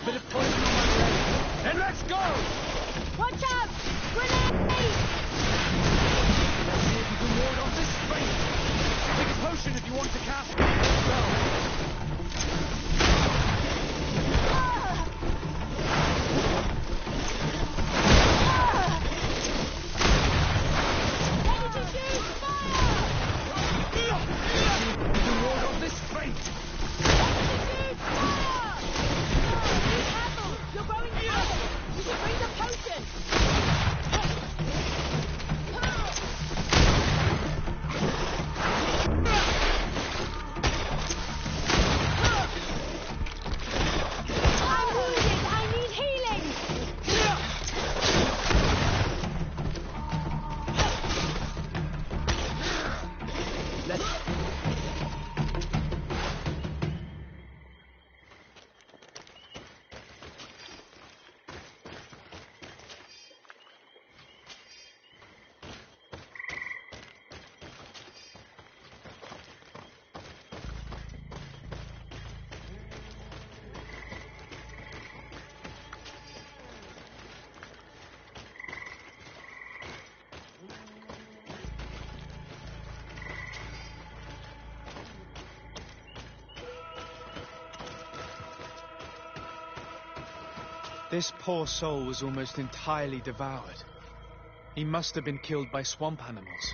Bit of poison on my leg. Then let's go! Watch out! Grenade! Let's see if you can ward off this strength. Take a potion if you want to cast spell. Ready to shoot! Fire! You can ward off this strength. Ready to shoot! Fire! Be careful! You're growing tired! You should bring the potion! I'm wounded! I need healing! This poor soul was almost entirely devoured. He must have been killed by swamp animals.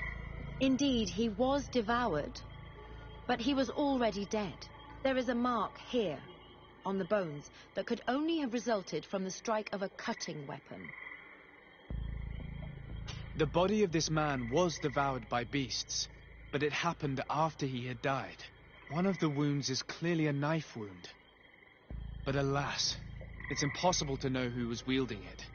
Indeed, he was devoured, but he was already dead. There is a mark here, on the bones, that could only have resulted from the strike of a cutting weapon. The body of this man was devoured by beasts, but it happened after he had died. One of the wounds is clearly a knife wound. But alas, it's impossible to know who was wielding it.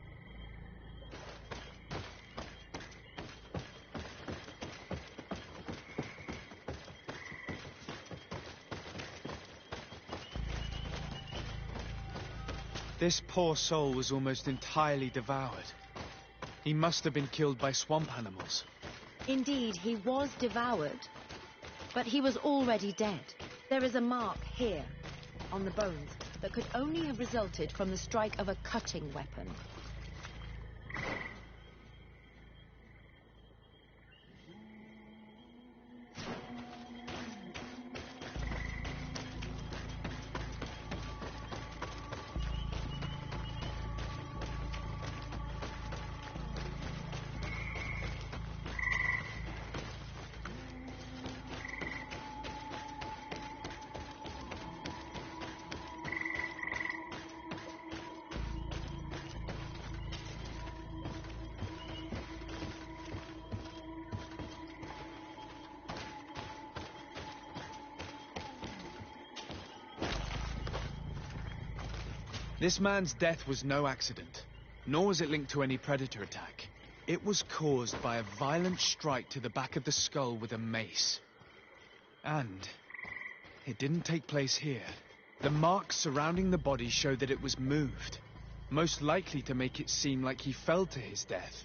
This poor soul was almost entirely devoured. He must have been killed by swamp animals. Indeed, he was devoured, but he was already dead. There is a mark here, on the bones, that could only have resulted from the strike of a cutting weapon. This man's death was no accident, nor was it linked to any predator attack. It was caused by a violent strike to the back of the skull with a mace. And it didn't take place here. The marks surrounding the body show that it was moved, most likely to make it seem like he fell to his death.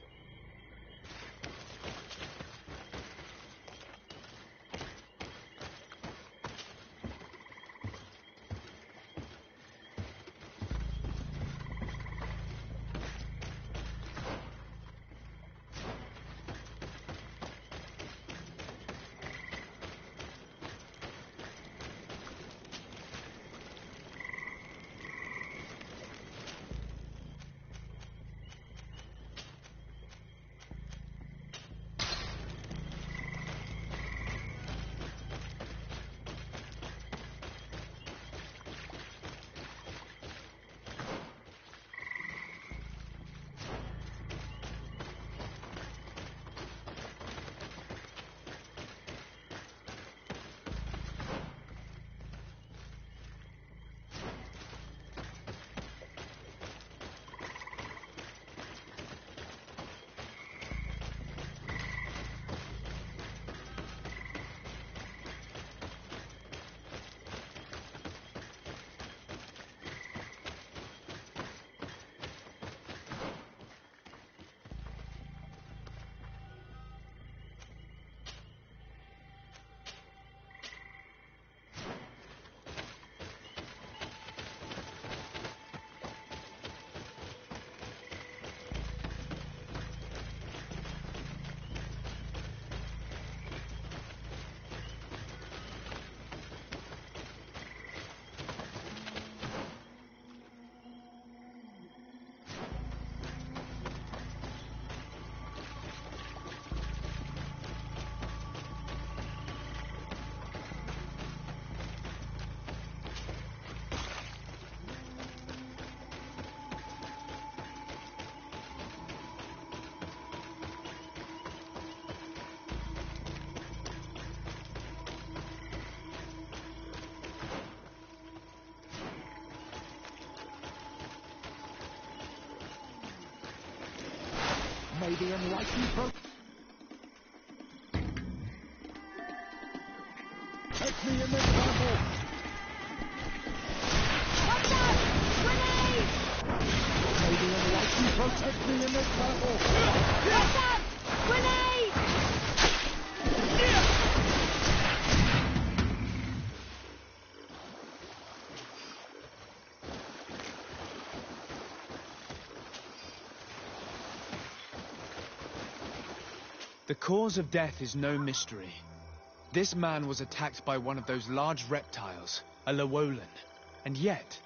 May the enlightened protect me in this battle! Watch out! Grenade! May the enlightened protect me in this battle! Watch out! Grenade! The cause of death is no mystery. This man was attacked by one of those large reptiles, a Llewellyn, and yet,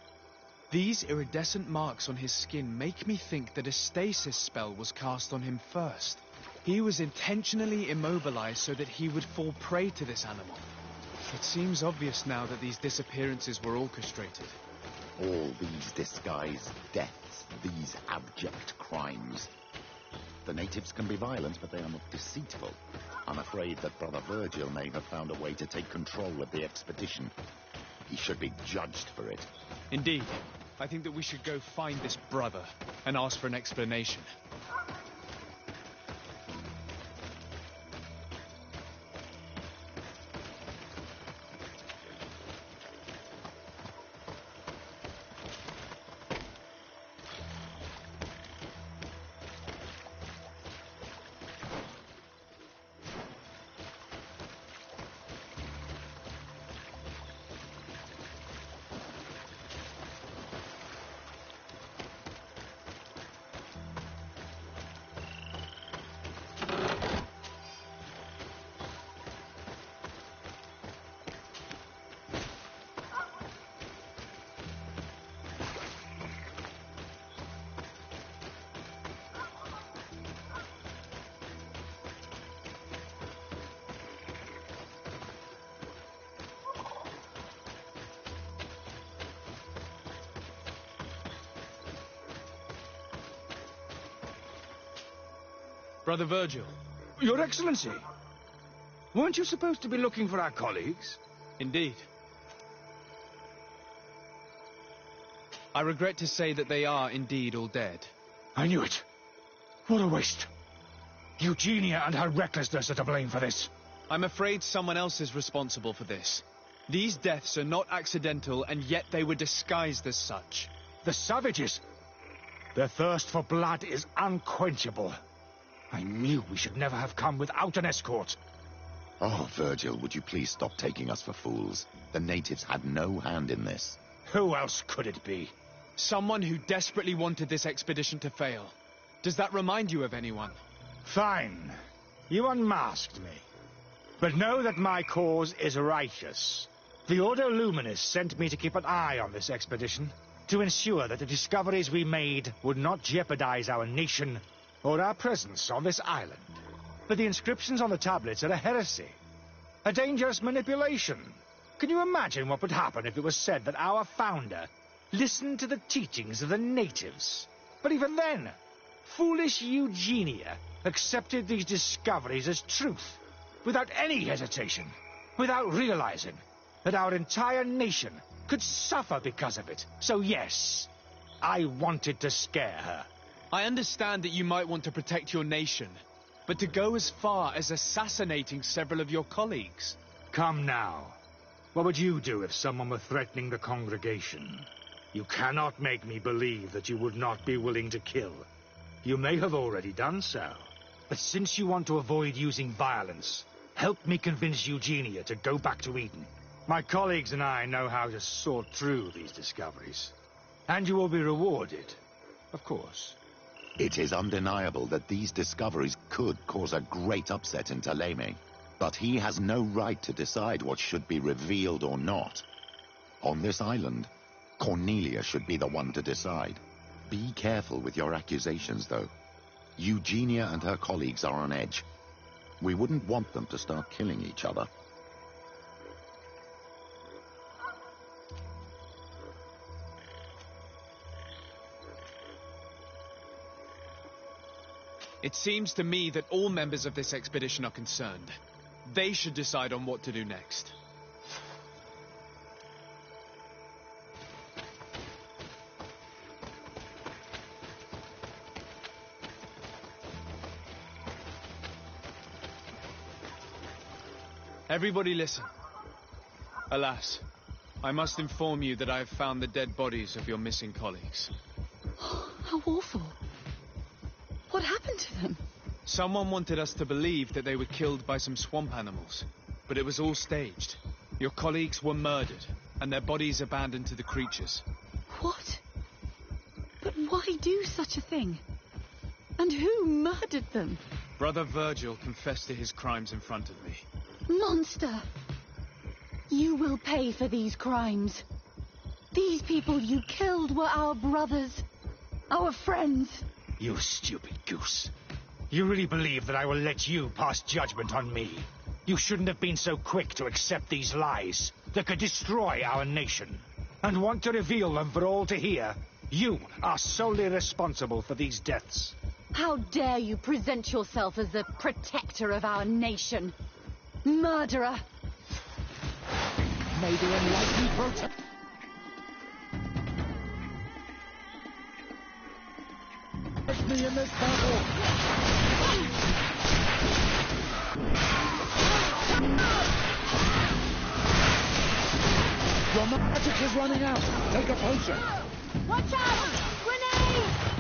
these iridescent marks on his skin make me think that a stasis spell was cast on him first. He was intentionally immobilized so that he would fall prey to this animal. It seems obvious now that these disappearances were orchestrated. All these disguised deaths, these abject crimes. The natives can be violent, but they are not deceitful. I'm afraid that Brother Virgil may have found a way to take control of the expedition. He should be judged for it. Indeed. I think that we should go find this brother and ask for an explanation. Brother Virgil. Your Excellency, weren't you supposed to be looking for our colleagues? Indeed. I regret to say that they are indeed all dead. I knew it. What a waste. Eugenia and her recklessness are to blame for this. I'm afraid someone else is responsible for this. These deaths are not accidental, and yet they were disguised as such. The savages. Their thirst for blood is unquenchable. I knew we should never have come without an escort. Oh, Virgil, would you please stop taking us for fools? The natives had no hand in this. Who else could it be? Someone who desperately wanted this expedition to fail. Does that remind you of anyone? Fine. You unmasked me. But know that my cause is righteous. The Ordo Luminis sent me to keep an eye on this expedition, to ensure that the discoveries we made would not jeopardize our nation or our presence on this island. But the inscriptions on the tablets are a heresy, a dangerous manipulation. Can you imagine what would happen if it was said that our founder listened to the teachings of the natives? But even then, foolish Eugenia accepted these discoveries as truth, without any hesitation, without realizing that our entire nation could suffer because of it. So yes, I wanted to scare her. I understand that you might want to protect your nation, but to go as far as assassinating several of your colleagues... Come now. What would you do if someone were threatening the congregation? You cannot make me believe that you would not be willing to kill. You may have already done so. But since you want to avoid using violence, help me convince Eugenia to go back to Eden. My colleagues and I know how to sort through these discoveries. And you will be rewarded, of course. It is undeniable that these discoveries could cause a great upset in Thélème, but he has no right to decide what should be revealed or not. On this island, Cornelia should be the one to decide. Be careful with your accusations, though. Eugenia and her colleagues are on edge. We wouldn't want them to start killing each other. It seems to me that all members of this expedition are concerned. They should decide on what to do next. Everybody listen. Alas, I must inform you that I have found the dead bodies of your missing colleagues. How awful. What happened to them? Someone wanted us to believe that they were killed by some swamp animals, but it was all staged. Your colleagues were murdered, and their bodies abandoned to the creatures. What? But why do such a thing? And who murdered them? Brother Virgil confessed to his crimes in front of me. Monster! You will pay for these crimes. These people you killed were our brothers, our friends. You stupid goose. You really believe that I will let you pass judgment on me? You shouldn't have been so quick to accept these lies that could destroy our nation. And want to reveal them for all to hear. You are solely responsible for these deaths. How dare you present yourself as the protector of our nation? Murderer! May the enlightened protect... me in this battle! Your magic is running out! Take a potion! Watch out! Grenade!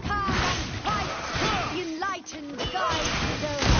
Come and fight! The enlightened guide is over.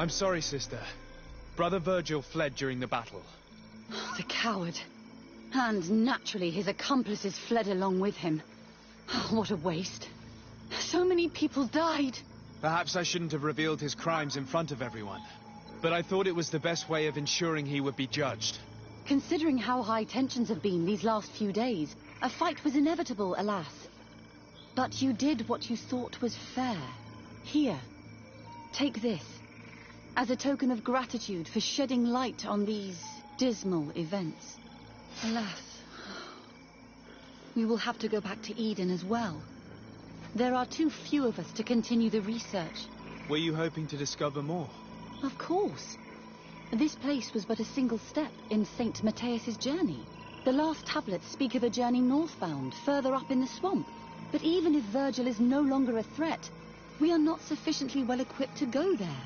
I'm sorry, sister. Brother Virgil fled during the battle. The coward. And naturally his accomplices fled along with him. What a waste. So many people died. Perhaps I shouldn't have revealed his crimes in front of everyone. But I thought it was the best way of ensuring he would be judged. Considering how high tensions have been these last few days, a fight was inevitable, alas. But you did what you thought was fair. Here, take this. As a token of gratitude for shedding light on these dismal events. Alas, we will have to go back to Eden as well. There are too few of us to continue the research. Were you hoping to discover more? Of course. This place was but a single step in St. Matthias's journey. The last tablets speak of a journey northbound, further up in the swamp. But even if Virgil is no longer a threat, we are not sufficiently well equipped to go there.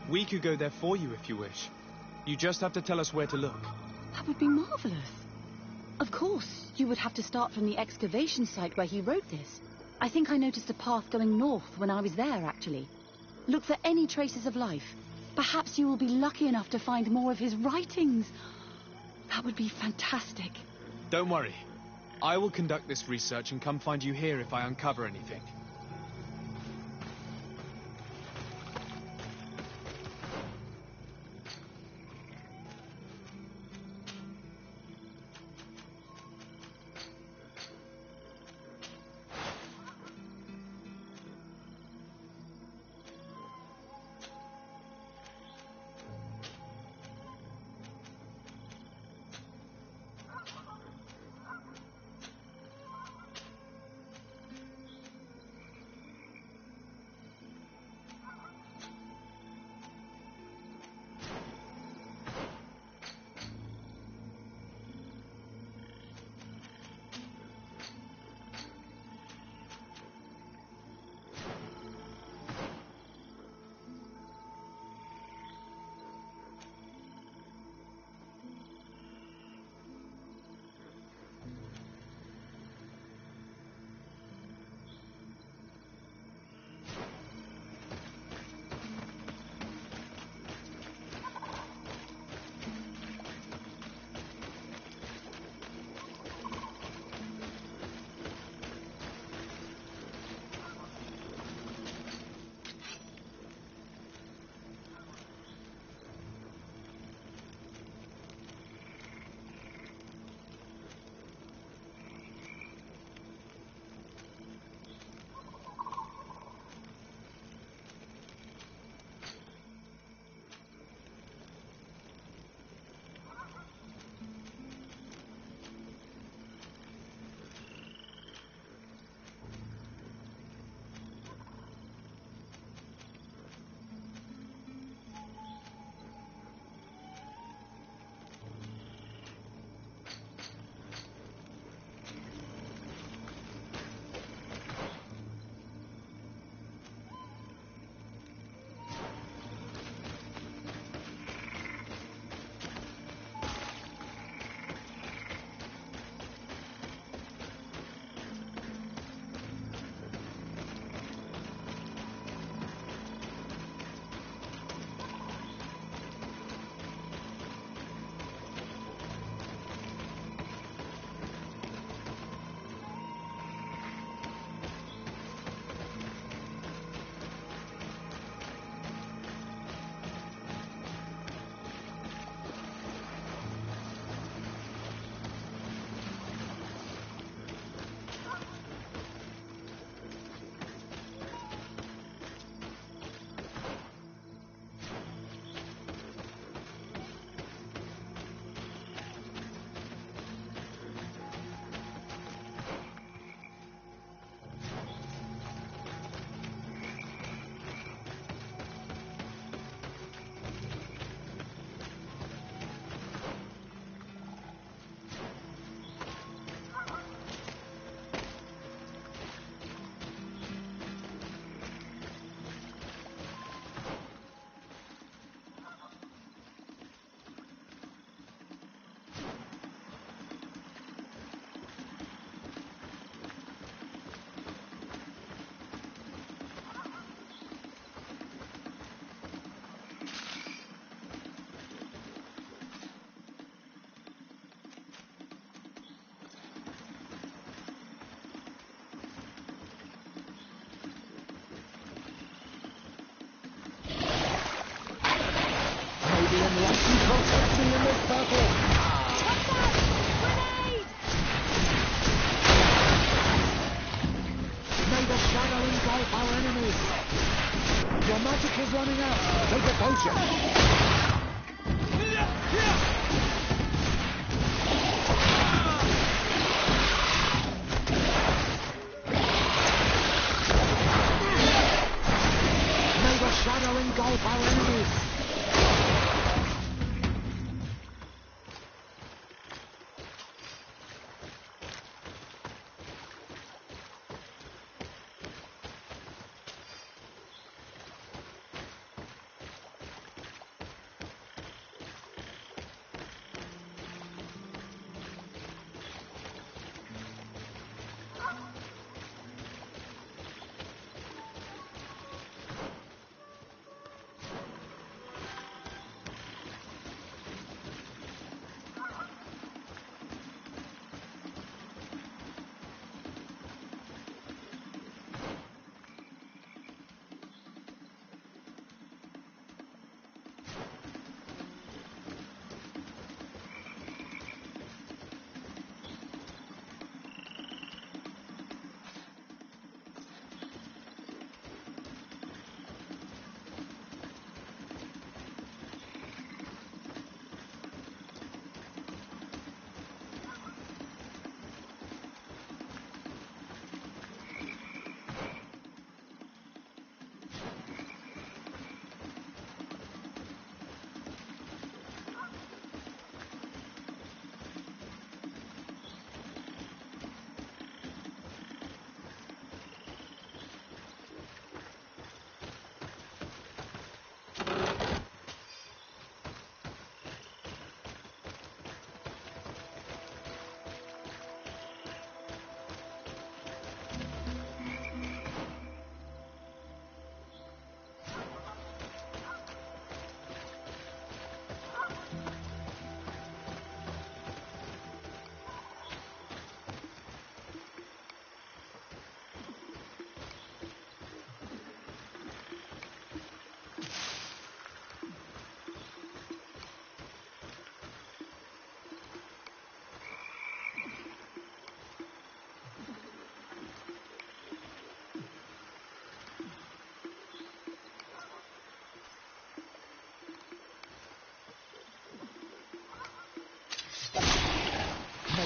We could go there for you if you wish. You just have to tell us where to look. That would be marvelous. Of course, you would have to start from the excavation site where he wrote this. I think I noticed a path going north when I was there, actually. Look for any traces of life. Perhaps you will be lucky enough to find more of his writings. That would be fantastic. Don't worry. I will conduct this research and come find you here if I uncover anything.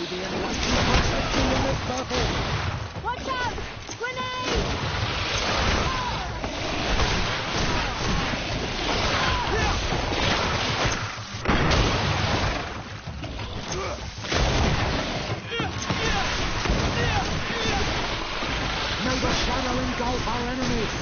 Maybe enlightened protect me in this battle. Watch out! Grenade! May the shadow engulf our enemies.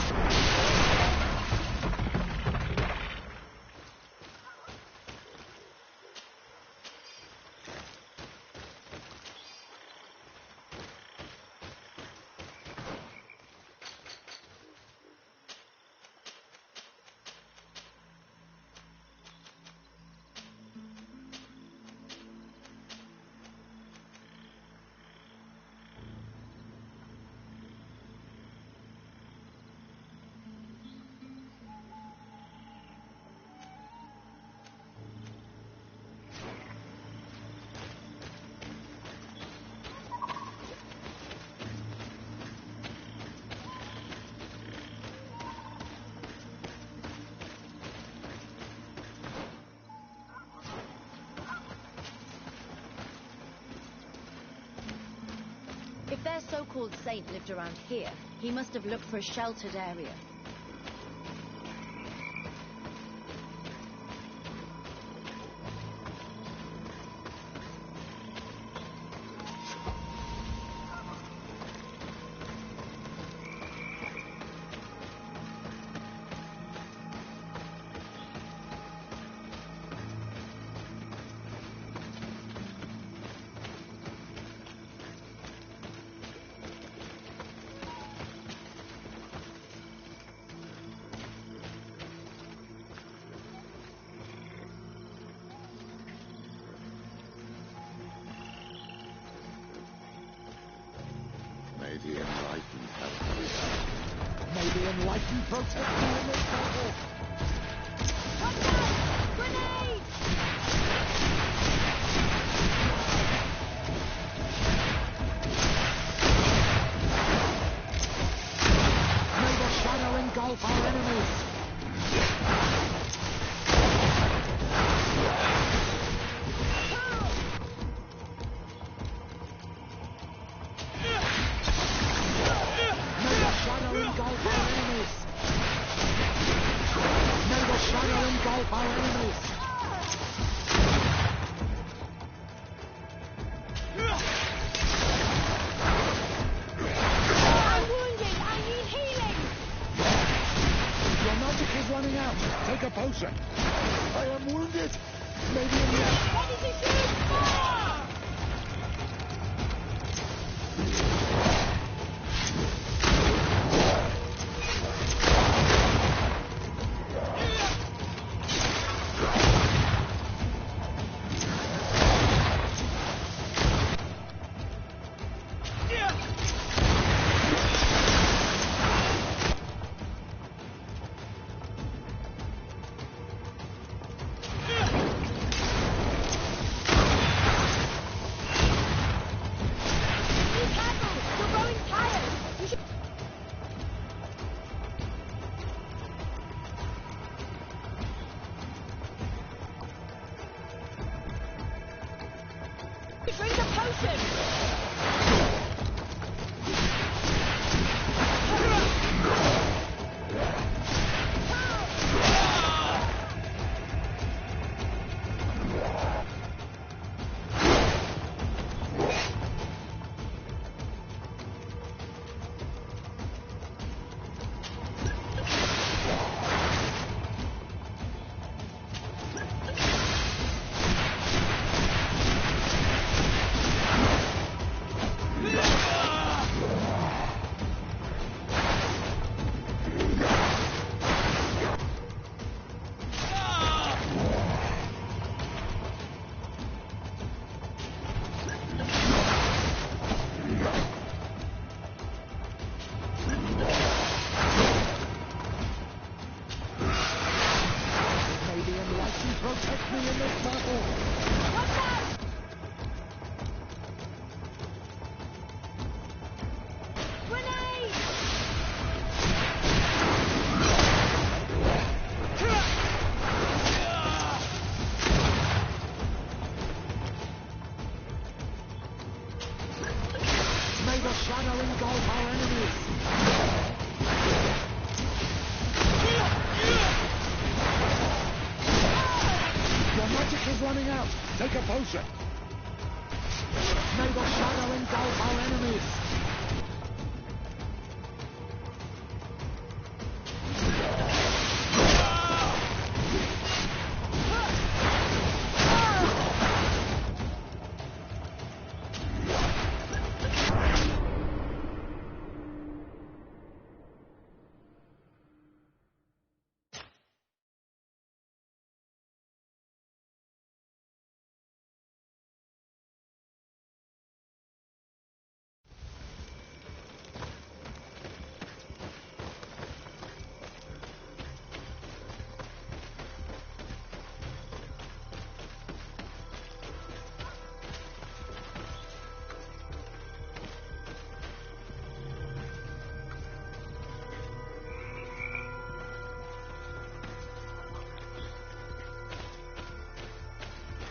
If their so-called saint lived around here, he must have looked for a sheltered area. May the enlightened help me. May the enlightened protect me in this battle. Watch out! Grenade! May the shadow engulf our enemies. May the shadow engulf our enemies. May the shadow engulf our enemies. I'm wounded! I need healing! Your magic is running out. Take a potion. I am wounded. Maybe in the... Ready to shoot! Fire! Be careful! You're growing tired! You should... Drink a potion! shadow engulf our enemies! Your magic is running out! Take a potion! May the shadow engulf our enemies!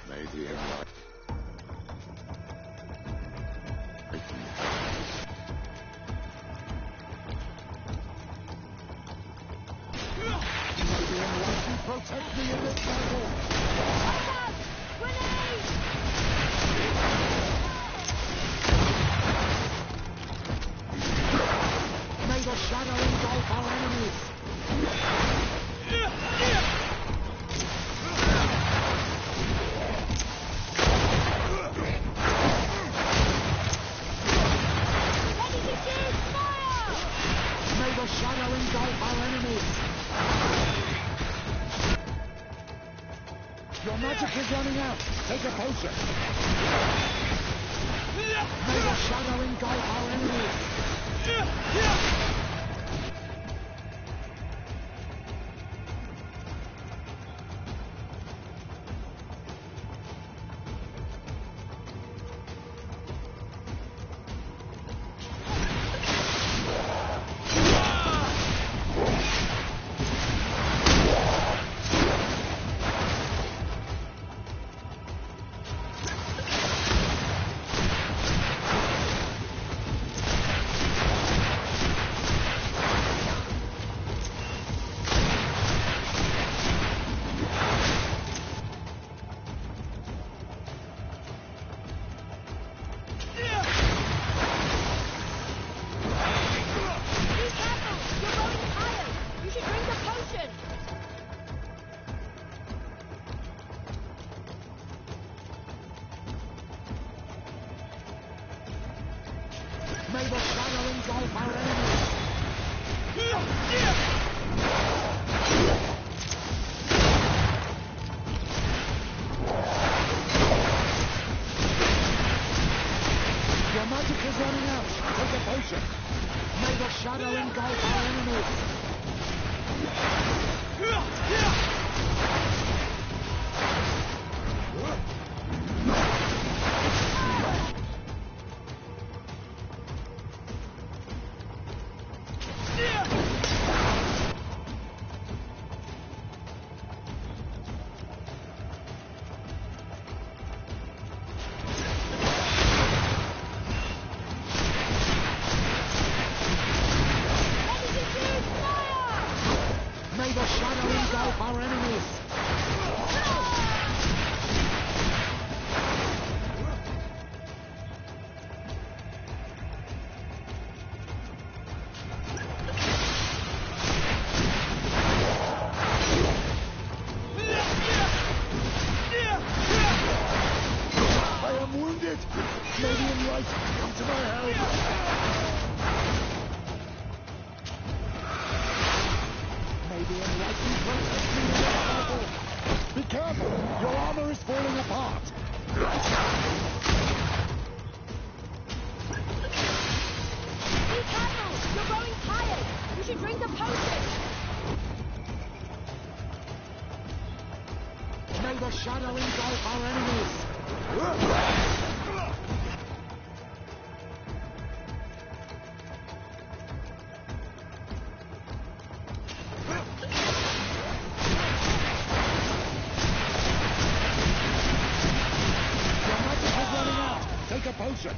May the enlightenment. Protect me in this battle! May the shadow engulf our enemies! May the shadow engulf our enemies! Your magic is running out! Take a potion! May the shadow engulf our enemies! May the shadow engulf our enemies! Your magic is running out! Take a potion! May the shadow engulf our enemies! May the shadow engulf our enemies! I am wounded! Canadian right, come to my help! May the enlightened protect me in this battle! Be careful! Your armor is falling apart! Be careful! You're growing tired! You should drink the potion! May the shadow engulf our enemies! Your magic is running out! Take a potion!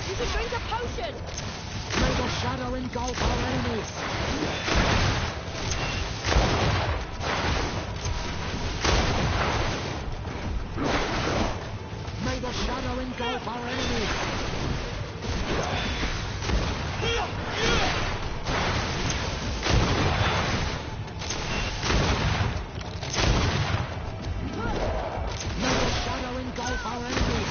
You should drink a potion! May the shadow engulf our enemies! May the shadow engulf our enemies! May the shadow engulf our enemies!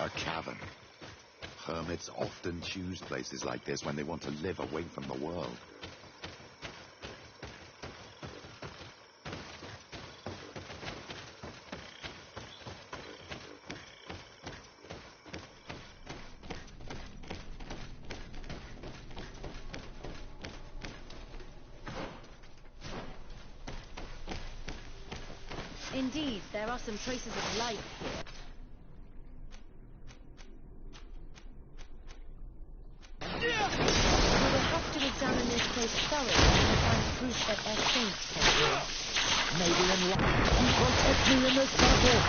A cavern. Hermits often choose places like this when they want to live away from the world. Indeed, there are some traces of life here. We will have to examine this place thoroughly to find proof that our saints came here. Maybe in life you protect me in this battle!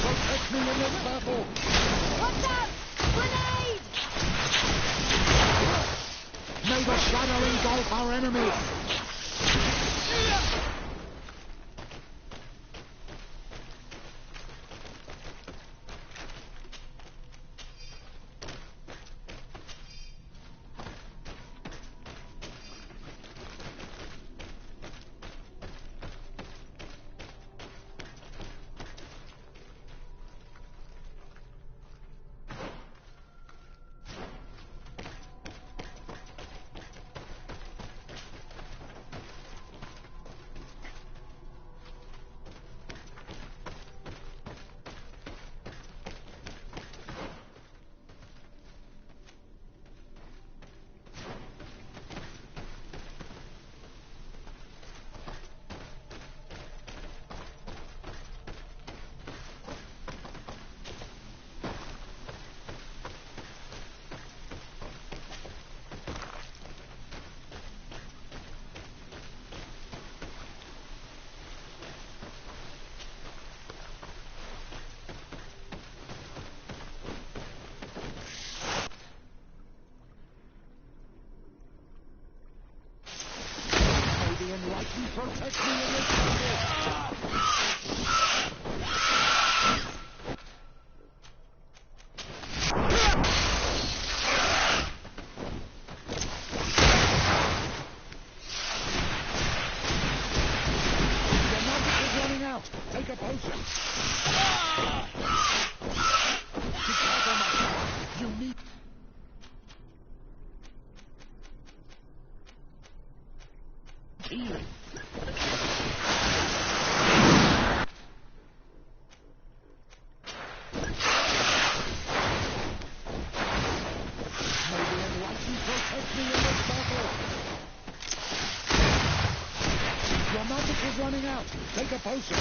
Protect me in this battle! Watch out! Grenade! May the shadow engulf our enemies! Take a potion. You need... healing. May the enlightened protect me in this battle. Your magic is running out. Take a potion.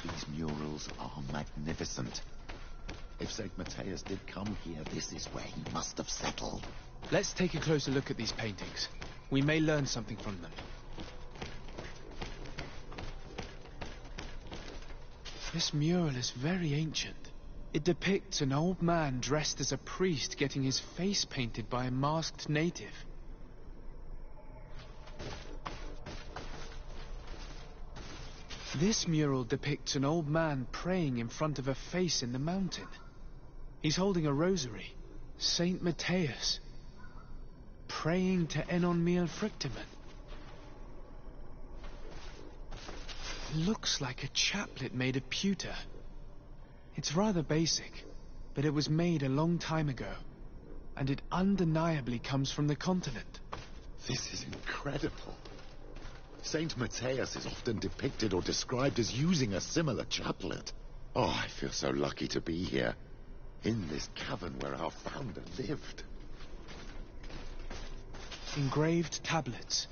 These murals are magnificent. If St. Matthias did come here, this is where he must have settled. Let's take a closer look at these paintings. We may learn something from them. This mural is very ancient. It depicts an old man dressed as a priest getting his face painted by a masked native. This mural depicts an old man praying in front of a face in the mountain. He's holding a rosary. Saint Matthias. Praying to Enon Miel Frictimen. Looks like a chaplet made of pewter. It's rather basic, but it was made a long time ago, and it undeniably comes from the continent. This is incredible. Saint Matthias is often depicted or described as using a similar chaplet. Oh, I feel so lucky to be here, in this cavern where our founder lived. Engraved tablets.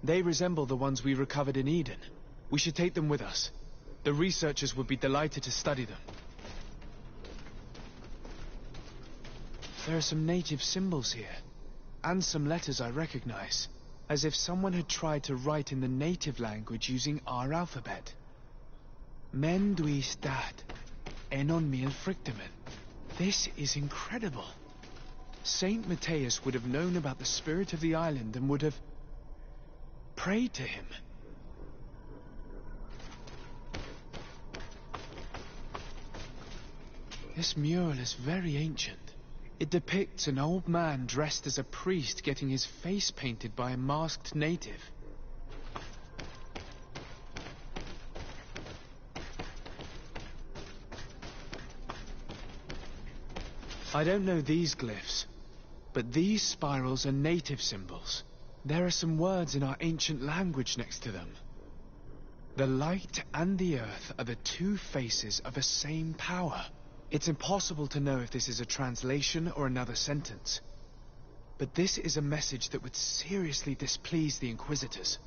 They resemble the ones we recovered in Eden. We should take them with us. The researchers would be delighted to study them. There are some native symbols here, and some letters I recognize, as if someone had tried to write in the native language using our alphabet. Mendui stat, Enon Miel Frictimen. This is incredible. Saint Matthias would have known about the spirit of the island and would have prayed to him. This mural is very ancient. It depicts an old man dressed as a priest getting his face painted by a masked native. I don't know these glyphs, but these spirals are native symbols. There are some words in our ancient language next to them. The light and the earth are the two faces of a same power. It's impossible to know if this is a translation or another sentence. But this is a message that would seriously displease the Inquisitors.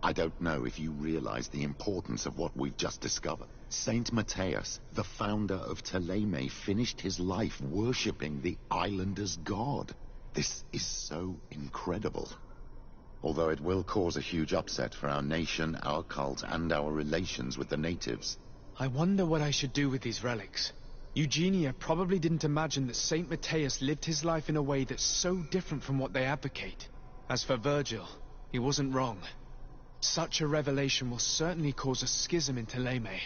I don't know if you realize the importance of what we've just discovered. Saint Matthias, the founder of Thélème, finished his life worshipping the islanders' god. This is so incredible. Although it will cause a huge upset for our nation, our cult, and our relations with the natives. I wonder what I should do with these relics. Eugenia probably didn't imagine that Saint Matthias lived his life in a way that's so different from what they advocate. As for Virgil, he wasn't wrong. Such a revelation will certainly cause a schism in Thélème.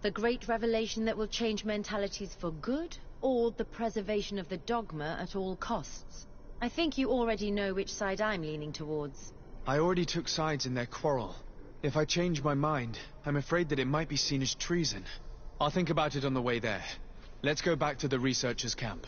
The great revelation that will change mentalities for good, or the preservation of the dogma at all costs? I think you already know which side I'm leaning towards. I already took sides in their quarrel. If I change my mind, I'm afraid that it might be seen as treason. I'll think about it on the way there. Let's go back to the researchers' camp.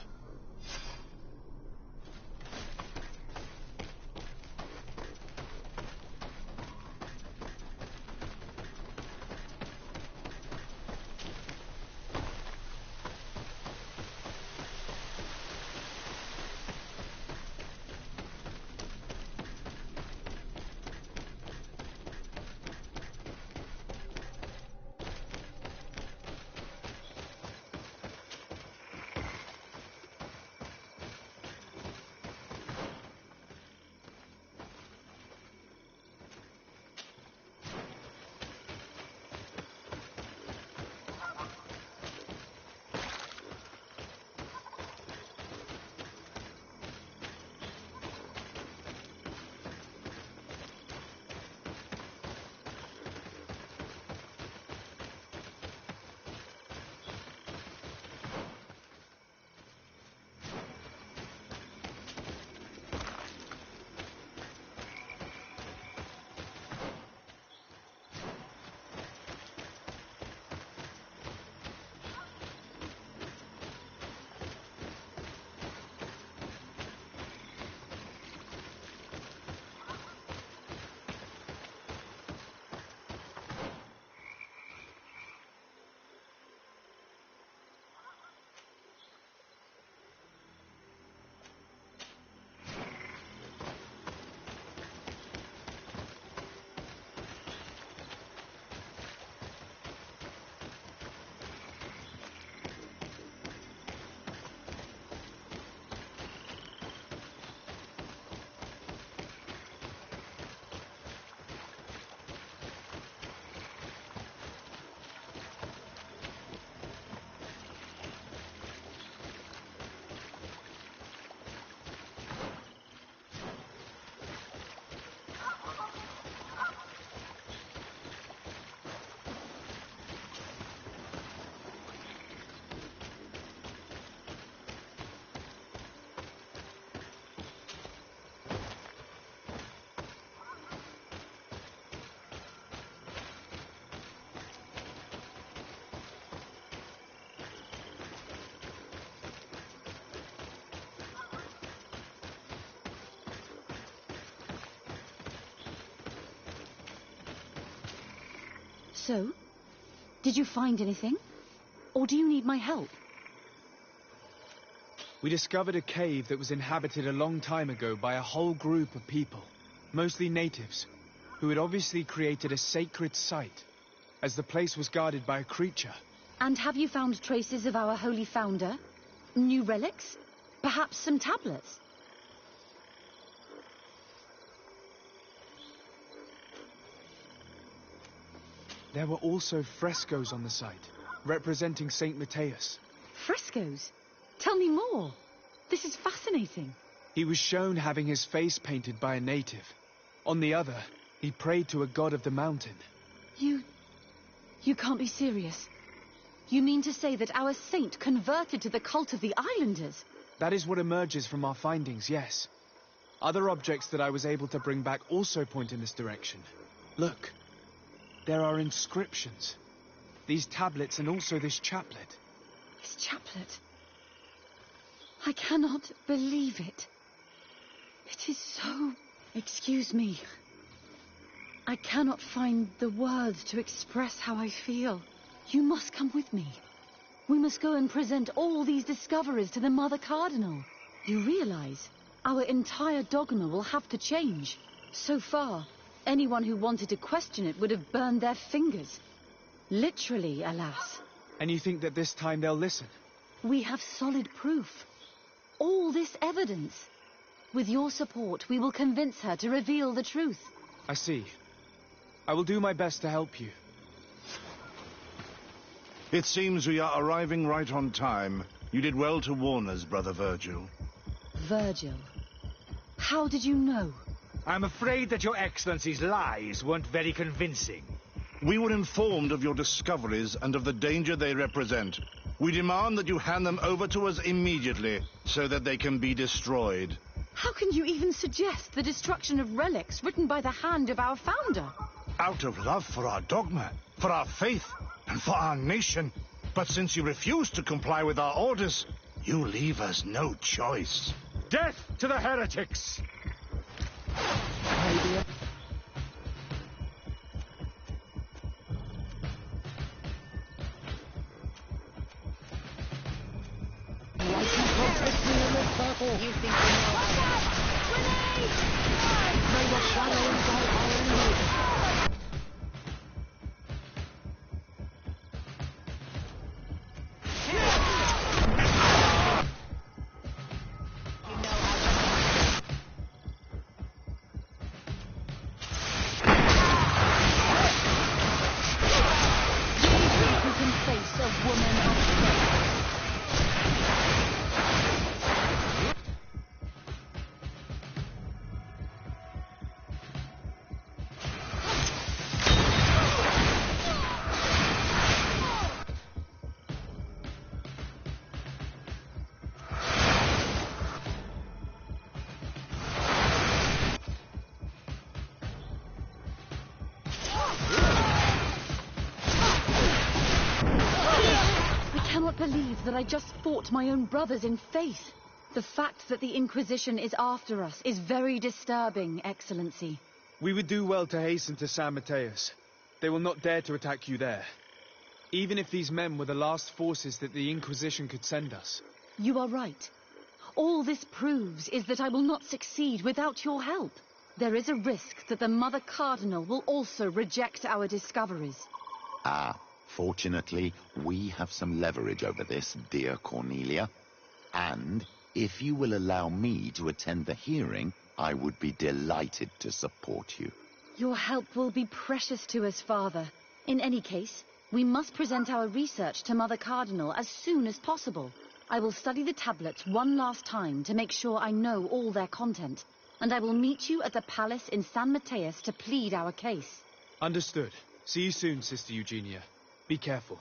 So, did you find anything? Or do you need my help? We discovered a cave that was inhabited a long time ago by a whole group of people, mostly natives, who had obviously created a sacred site, as the place was guarded by a creature. And have you found traces of our holy founder? New relics? Perhaps some tablets? There were also frescoes on the site, representing Saint Matthias. Frescoes? Tell me more. This is fascinating. He was shown having his face painted by a native. On the other, he prayed to a god of the mountain. You can't be serious. You mean to say that our saint converted to the cult of the islanders? That is what emerges from our findings, yes. Other objects that I was able to bring back also point in this direction. Look. There are inscriptions. These tablets and also this chaplet. This chaplet? I cannot believe it. It is so... Excuse me. I cannot find the words to express how I feel. You must come with me. We must go and present all these discoveries to the Mother Cardinal. You realize our entire dogma will have to change. So far, anyone who wanted to question it would have burned their fingers. Literally, alas. And you think that this time they'll listen? We have solid proof. All this evidence. With your support, we will convince her to reveal the truth. I see. I will do my best to help you. It seems we are arriving right on time. You did well to warn us, Brother Virgil. Virgil? How did you know? I'm afraid that your Excellency's lies weren't very convincing. We were informed of your discoveries and of the danger they represent. We demand that you hand them over to us immediately, so that they can be destroyed. How can you even suggest the destruction of relics written by the hand of our founder? Out of love for our dogma, for our faith, and for our nation. But since you refuse to comply with our orders, you leave us no choice. Death to the heretics! Maybe protect me in this battle. You think you know Watch out! Grenade! May the shadow engulf our enemies. Who can face a woman of faith? I cannot believe that I just fought my own brothers in faith. The fact that the Inquisition is after us is very disturbing, Excellency. We would do well to hasten to San Mateus. They will not dare to attack you there. Even if these men were the last forces that the Inquisition could send us. You are right. All this proves is that I will not succeed without your help. There is a risk that the Mother Cardinal will also reject our discoveries. Fortunately, we have some leverage over this, dear Cornelia. And if you will allow me to attend the hearing, I would be delighted to support you. Your help will be precious to us, Father. In any case, we must present our research to Mother Cardinal as soon as possible. I will study the tablets one last time to make sure I know all their content. And I will meet you at the palace in San Mateus to plead our case. Understood. See you soon, Sister Eugenia. Be careful.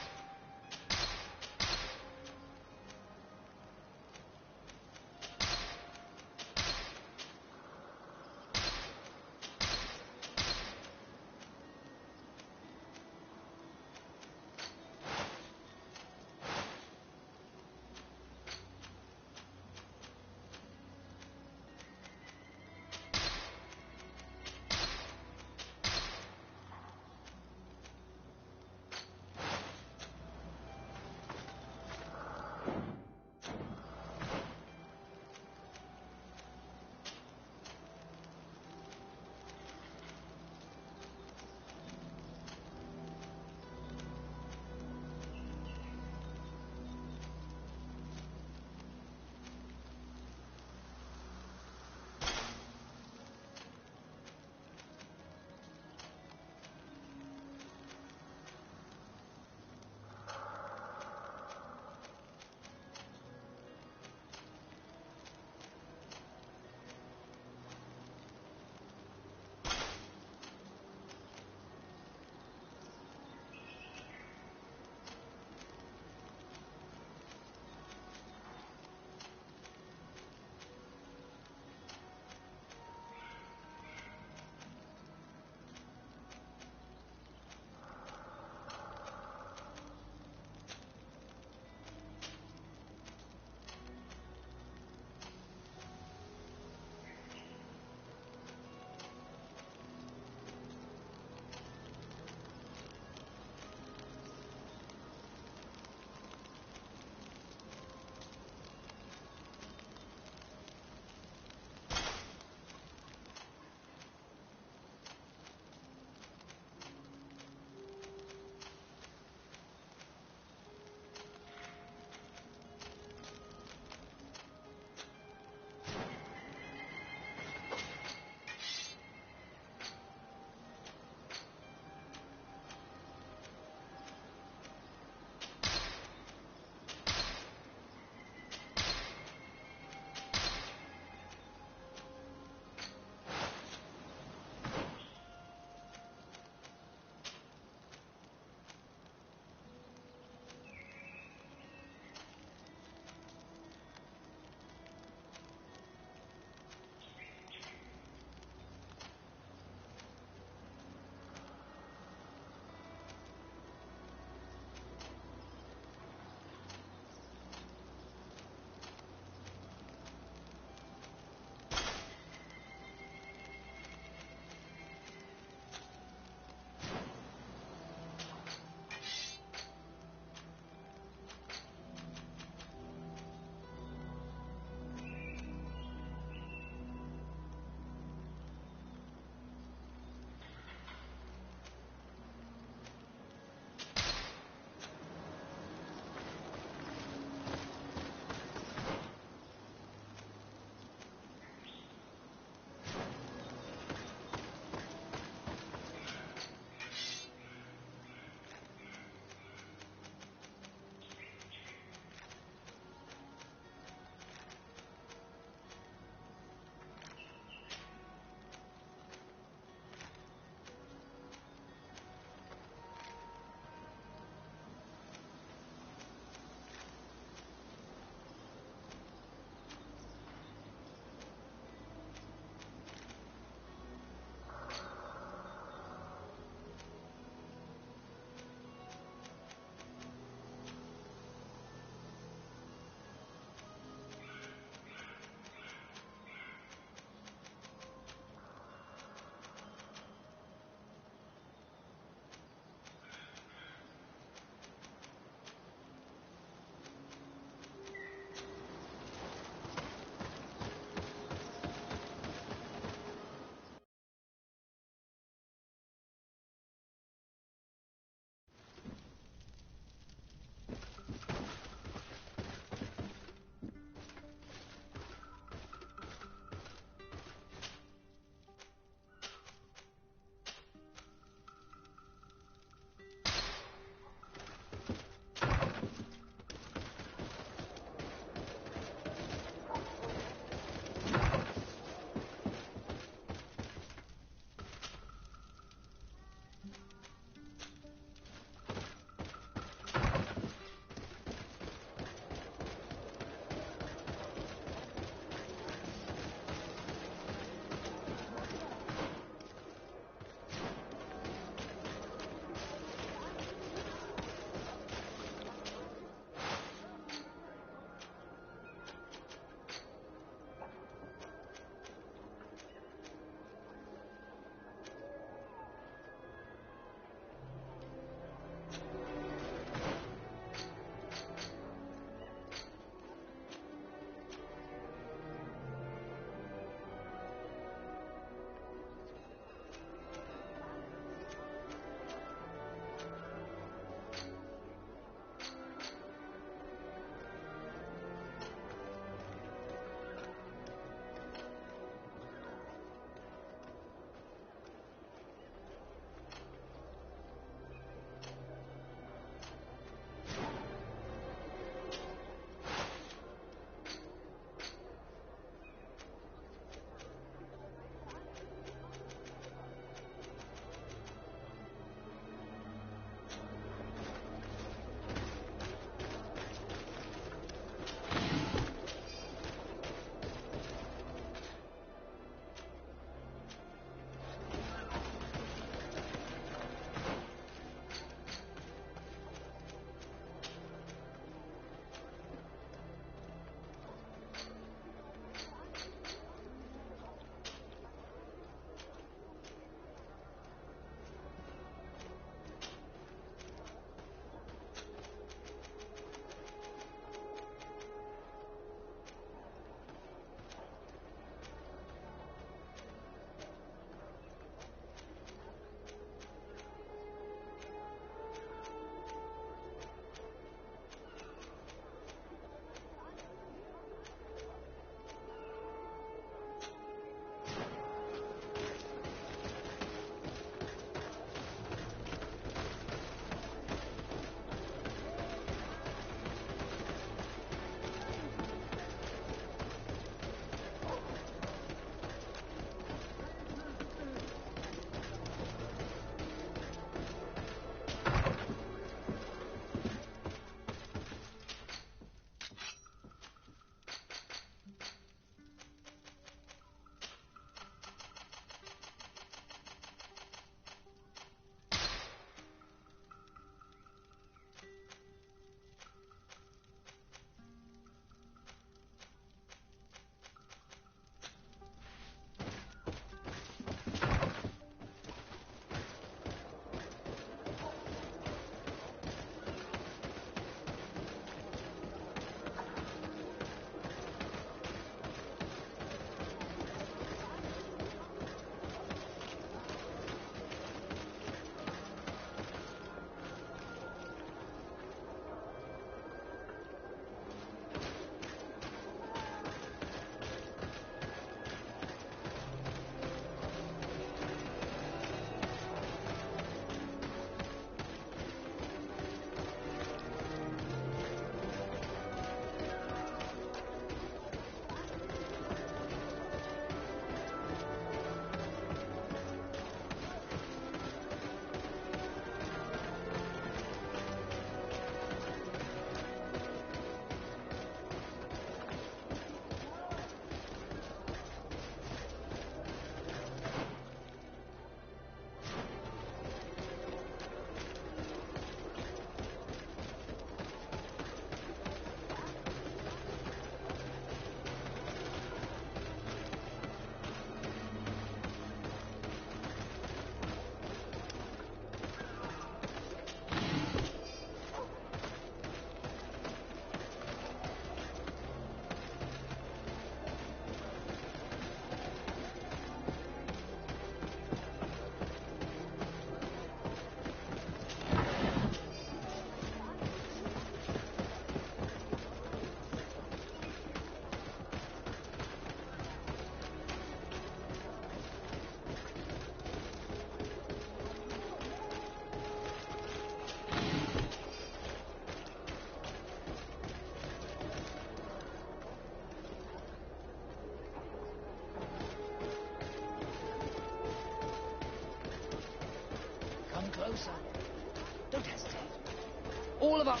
all of us.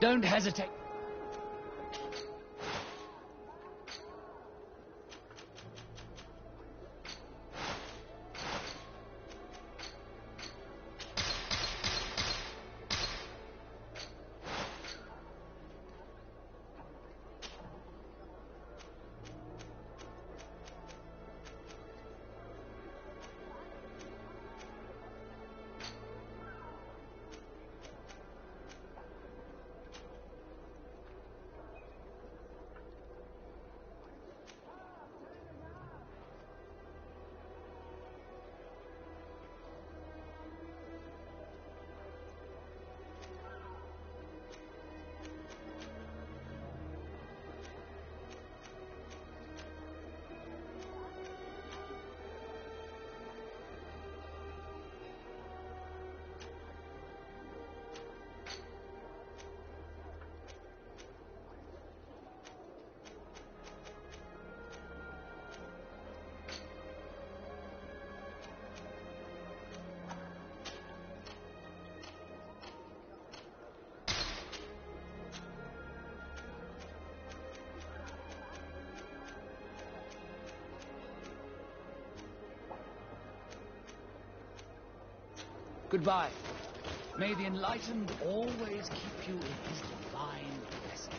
Don't hesitate. Goodbye. May the enlightened always keep you in his divine blessing.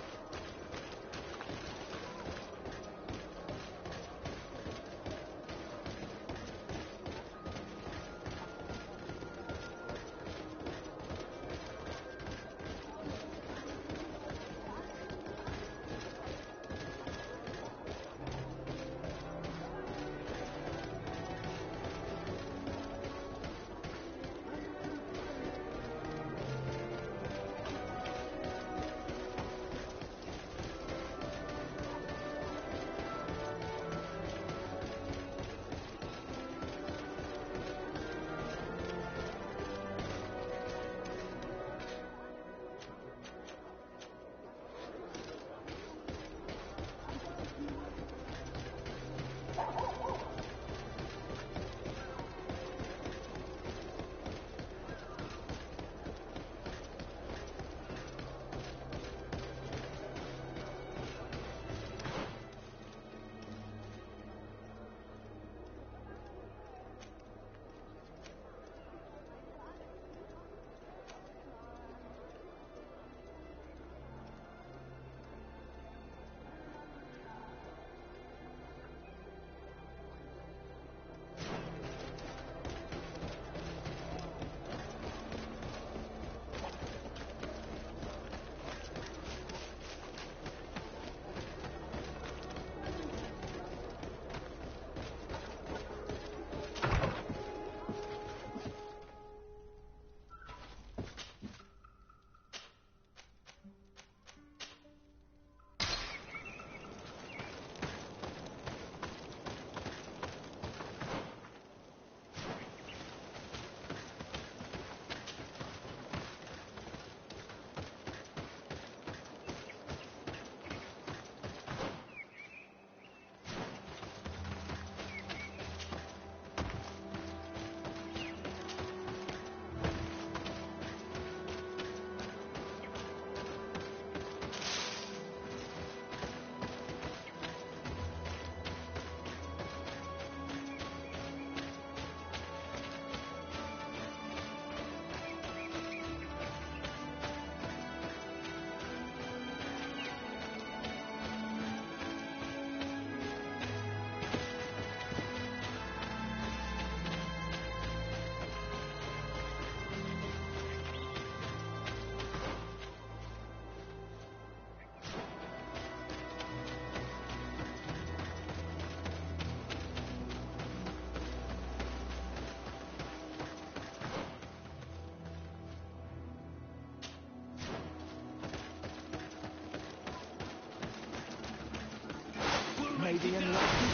May the enlightened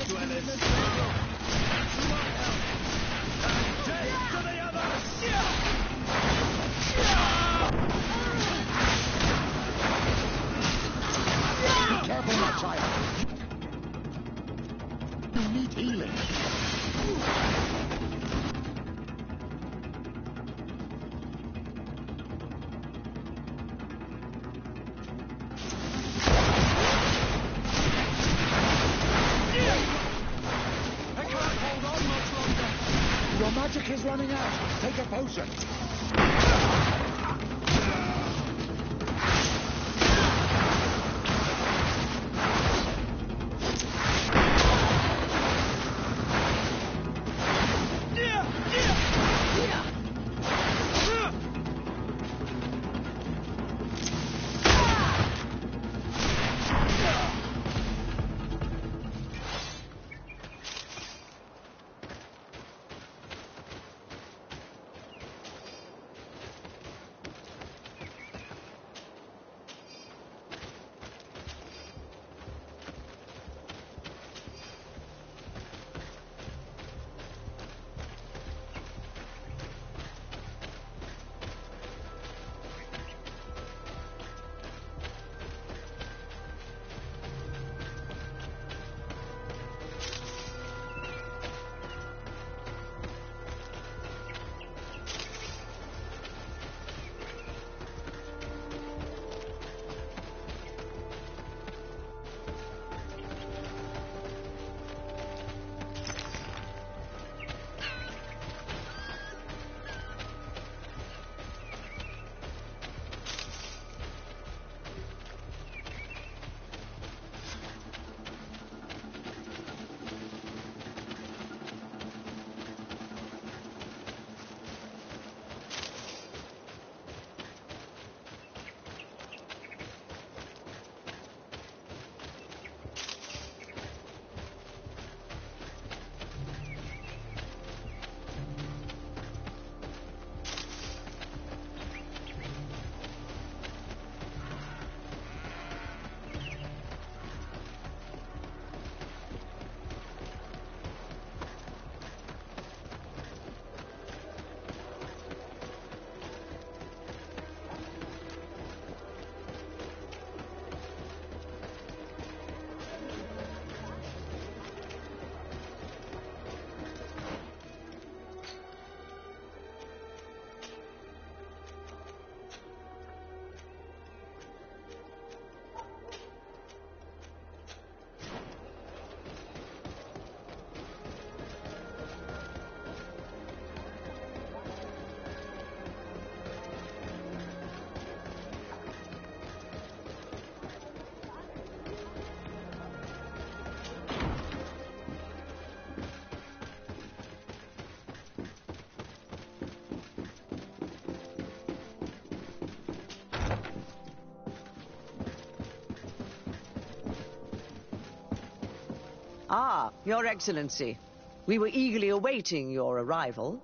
Dwellers. Death to the others! Be careful, my child. You need healing. is running out. Take a potion. Ah, Your Excellency. We were eagerly awaiting your arrival.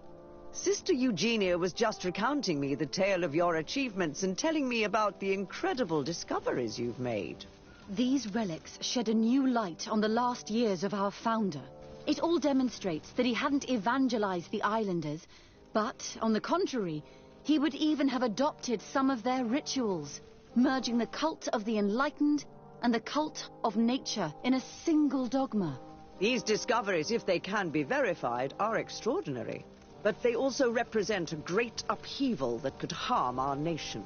Sister Eugenia was just recounting me the tale of your achievements and telling me about the incredible discoveries you've made. These relics shed a new light on the last years of our founder. It all demonstrates that he hadn't evangelized the islanders, but, on the contrary, he would even have adopted some of their rituals, merging the cult of the enlightened and the cult of nature in a single dogma. These discoveries, if they can be verified, are extraordinary. But they also represent a great upheaval that could harm our nation.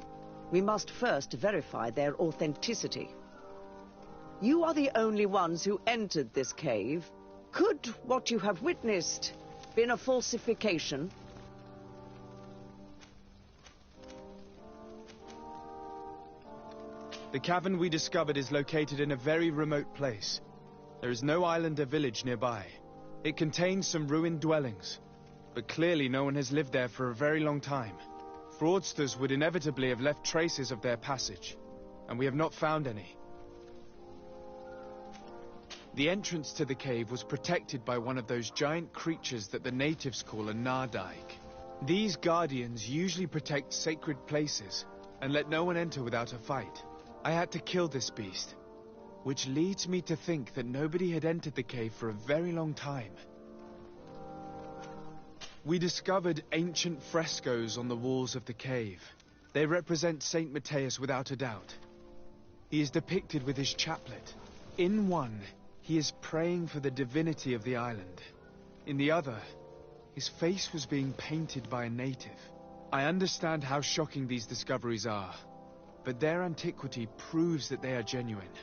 We must first verify their authenticity. You are the only ones who entered this cave. Could what you have witnessed been a falsification? The cavern we discovered is located in a very remote place. There is no islander village nearby. It contains some ruined dwellings, but clearly no one has lived there for a very long time. Fraudsters would inevitably have left traces of their passage, and we have not found any. The entrance to the cave was protected by one of those giant creatures that the natives call a Nardaig. These guardians usually protect sacred places and let no one enter without a fight. I had to kill this beast, which leads me to think that nobody had entered the cave for a very long time. We discovered ancient frescoes on the walls of the cave. They represent Saint Matthias without a doubt. He is depicted with his chaplet. In one, he is praying for the divinity of the island. In the other, his face was being painted by a native. I understand how shocking these discoveries are, but their antiquity proves that they are genuine.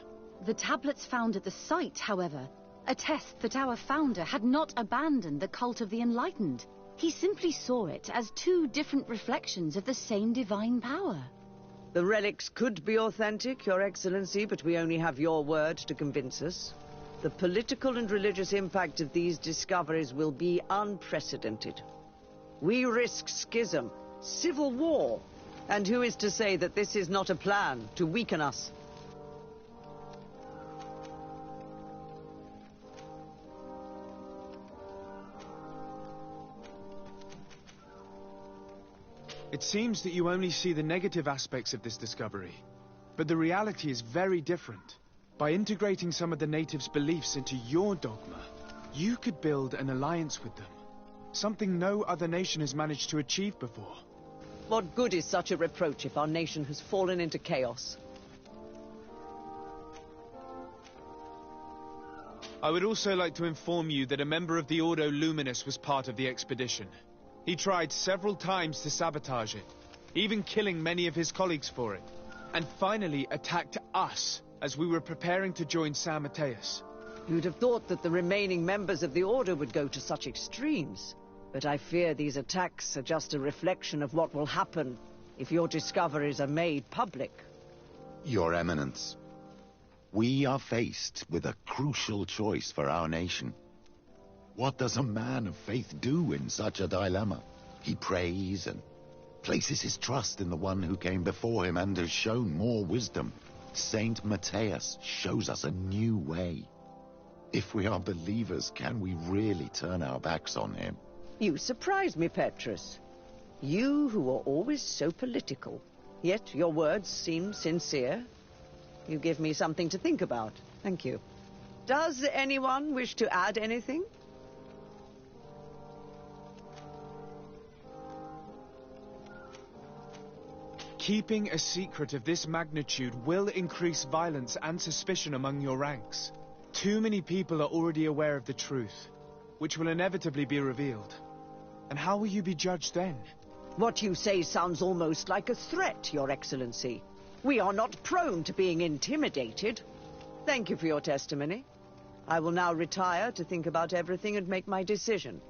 The tablets found at the site, however, attest that our founder had not abandoned the cult of the enlightened. He simply saw it as two different reflections of the same divine power. The relics could be authentic, Your Excellency, but we only have your word to convince us. The political and religious impact of these discoveries will be unprecedented. We risk schism, civil war, and who is to say that this is not a plan to weaken us? It seems that you only see the negative aspects of this discovery, but the reality is very different. By integrating some of the natives' beliefs into your dogma, you could build an alliance with them. Something no other nation has managed to achieve before. What good is such a reproach if our nation has fallen into chaos? I would also like to inform you that a member of the Ordo Luminous was part of the expedition. He tried several times to sabotage it, even killing many of his colleagues for it, and finally attacked us as we were preparing to join San Mateus. You'd have thought that the remaining members of the Order would go to such extremes, but I fear these attacks are just a reflection of what will happen if your discoveries are made public. Your Eminence, we are faced with a crucial choice for our nation. What does a man of faith do in such a dilemma? He prays and places his trust in the one who came before him and has shown more wisdom. Saint Mateus shows us a new way. If we are believers, can we really turn our backs on him? You surprise me, Petrus. You who are always so political, yet your words seem sincere. You give me something to think about. Thank you. Does anyone wish to add anything? Keeping a secret of this magnitude will increase violence and suspicion among your ranks. Too many people are already aware of the truth, which will inevitably be revealed. And how will you be judged then? What you say sounds almost like a threat, Your Excellency. We are not prone to being intimidated. Thank you for your testimony. I will now retire to think about everything and make my decision.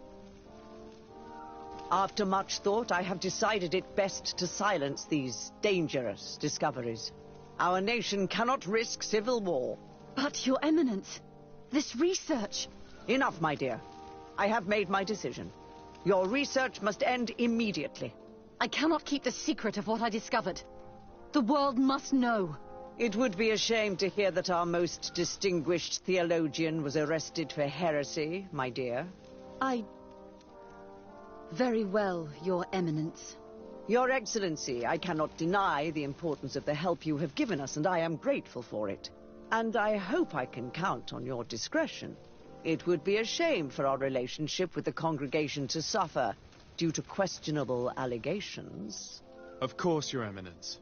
After much thought, I have decided it best to silence these dangerous discoveries. Our nation cannot risk civil war. But, Your Eminence, this research... Enough, my dear. I have made my decision. Your research must end immediately. I cannot keep the secret of what I discovered. The world must know. It would be a shame to hear that our most distinguished theologian was arrested for heresy, my dear. Very well, Your Eminence. Your Excellency, I cannot deny the importance of the help you have given us, and I am grateful for it. And I hope I can count on your discretion. It would be a shame for our relationship with the congregation to suffer due to questionable allegations. Of course, Your Eminence.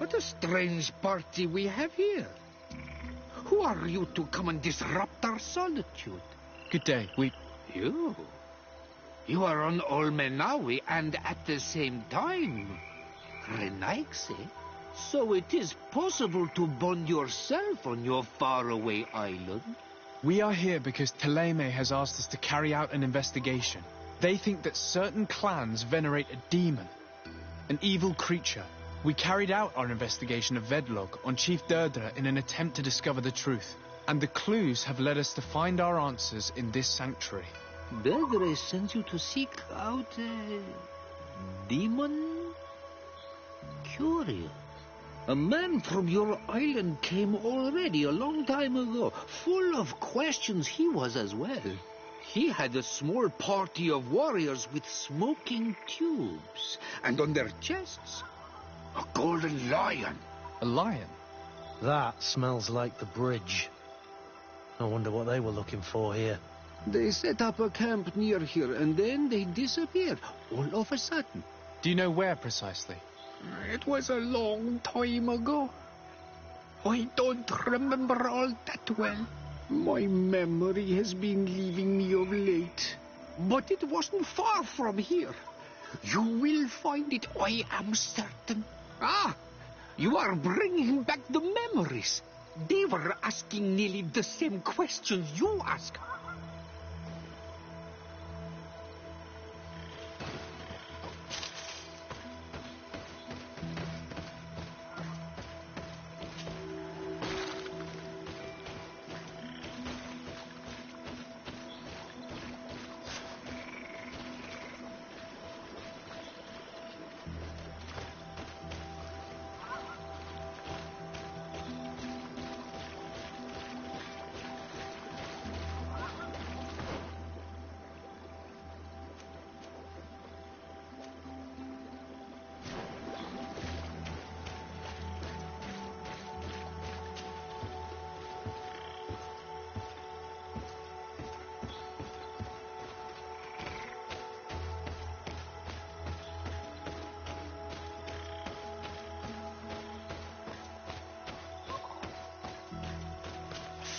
What a strange party we have here. Who are you to come and disrupt our solitude? Good day. You? You are on Olmenawi and at the same time Renaigse. So it is possible to bond yourself on your faraway island? We are here because Thélème has asked us to carry out an investigation. They think that certain clans venerate a demon, an evil creature. We carried out our investigation of Vedlog on Chief Deirdre in an attempt to discover the truth. And the clues have led us to find our answers in this sanctuary. Deirdre sends you to seek out a demon? Curious. A man from your island came already a long time ago. Full of questions he was as well. He had a small party of warriors with smoking tubes. And on their chests, a golden lion. A lion? That smells like the bridge. I wonder what they were looking for here. They set up a camp near here, and then they disappeared, all of a sudden. Do you know where precisely? It was a long time ago. I don't remember all that well. My memory has been leaving me of late. But it wasn't far from here. You will find it, I am certain. Ah, you are bringing back the memories. They were asking nearly the same questions you ask.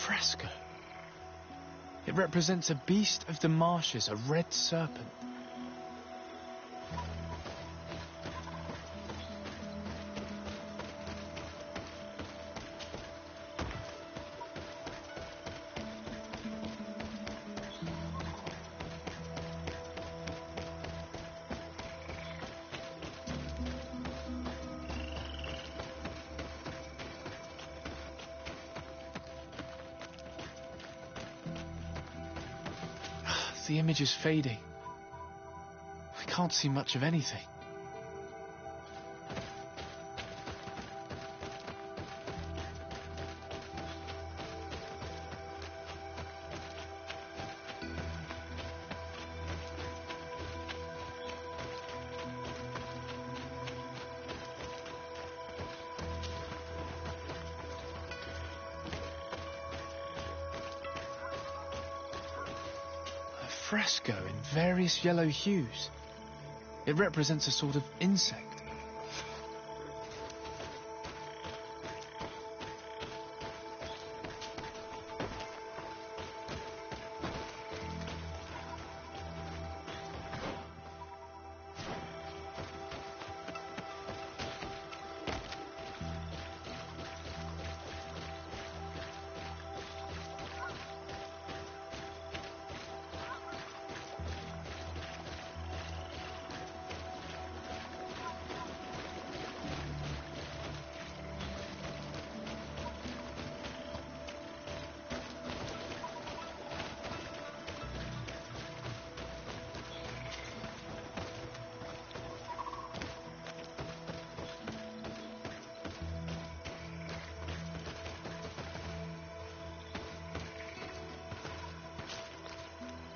Fresco. It represents a beast of the marshes, a red serpent. The image is fading. I can't see much of anything. Fresco in various yellow hues. It represents a sort of insect.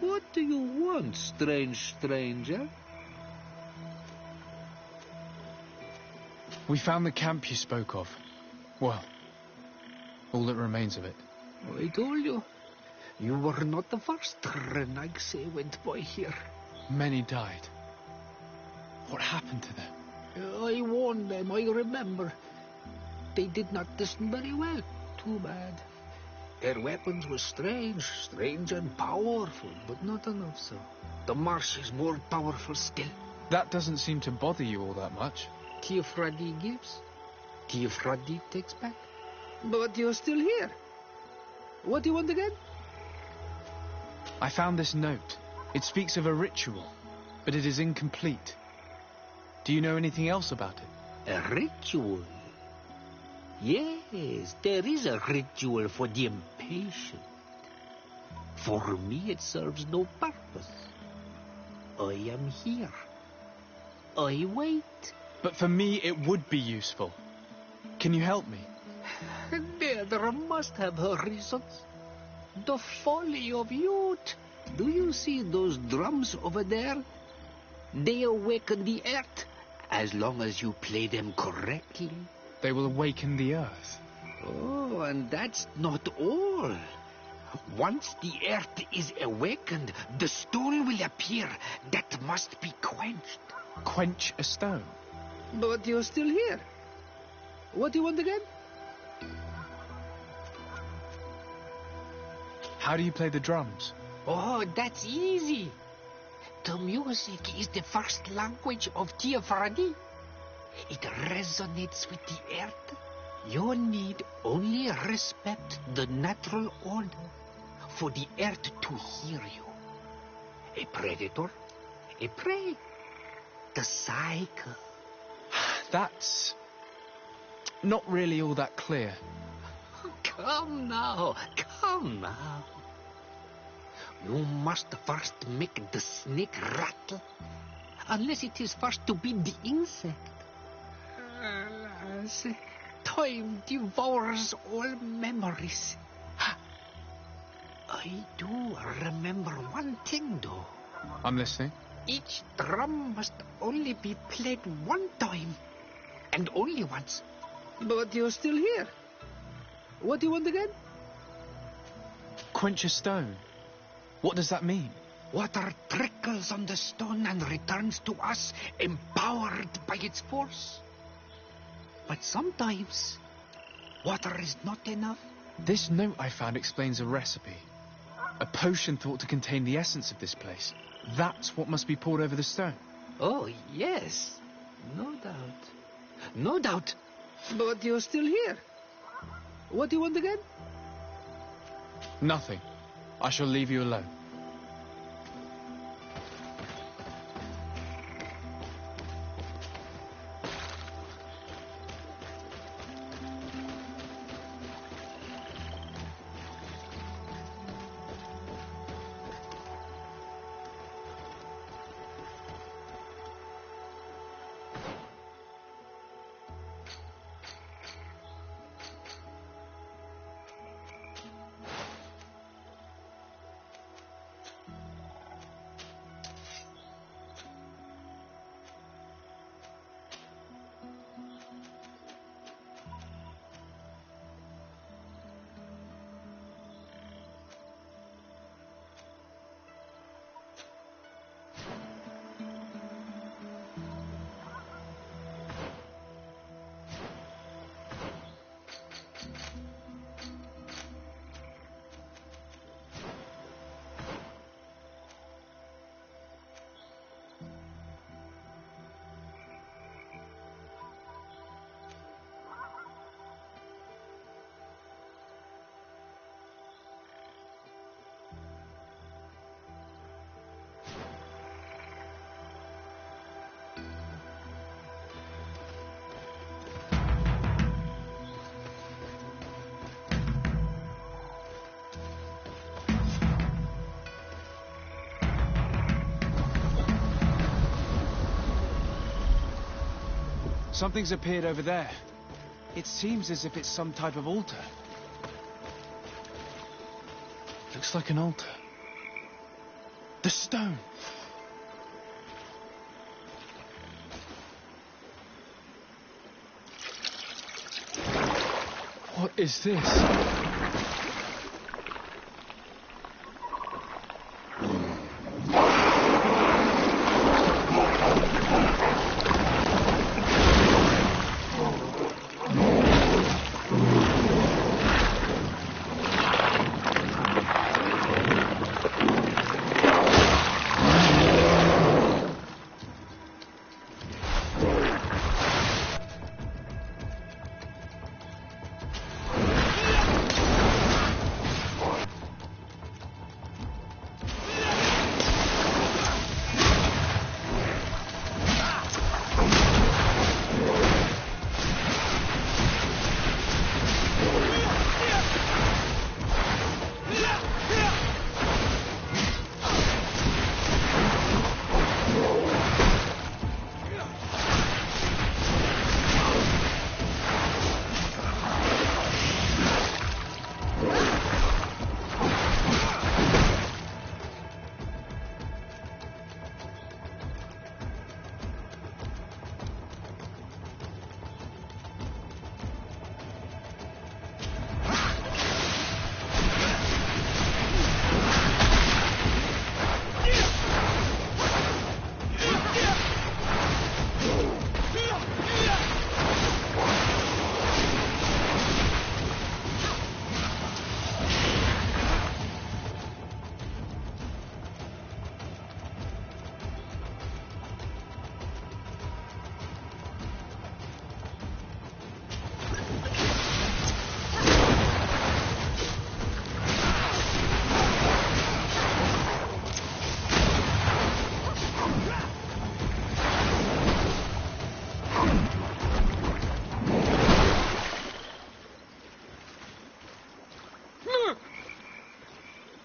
What do you want, strange stranger? We found the camp you spoke of. Well, all that remains of it. I told you. You were not the first Renaigse went by here. Many died. What happened to them? I warned them, I remember. they did not listen very well. Too bad. Their weapons were strange and powerful, but not enough so. The marsh is more powerful still. That doesn't seem to bother you all that much. Tiafradi gives, Tiafradi takes back. But you're still here. What do you want again? I found this note. It speaks of a ritual, but it is incomplete. Do you know anything else about it? A ritual? Yes, there is a ritual for the impatient. For me, it serves no purpose. I am here. I wait. But for me, it would be useful. Can you help me? There must have her reasons. The folly of youth. Do you see those drums over there? They awaken the earth, as long as you play them correctly. They will awaken the earth. Oh, and that's not all. Once the earth is awakened, the stone will appear that must be quenched. Quench a stone? But you're still here. What do you want again? How do you play the drums? Oh, that's easy. The music is the first language of Tiafradi. It resonates with the earth. You need only respect the natural order for the earth to hear you. A predator, a prey. The cycle. That's not really all that clear. Come now, come now. You must first make the snake rattle, unless it is first to be the insect. Alas, time devours all memories. I do remember one thing, though. I'm listening. Each drum must only be played one time, and only once. But you're still here. What do you want again? Quench a stone. What does that mean? Water trickles on the stone and returns to us, empowered by its force. But sometimes, water is not enough. This note I found explains a recipe. A potion thought to contain the essence of this place. That's what must be poured over the stone. Oh, yes. No doubt. No doubt. But you're still here. What do you want again? Nothing. I shall leave you alone. Something's appeared over there. It seems as if it's some type of altar. Looks like an altar. The stone. What is this?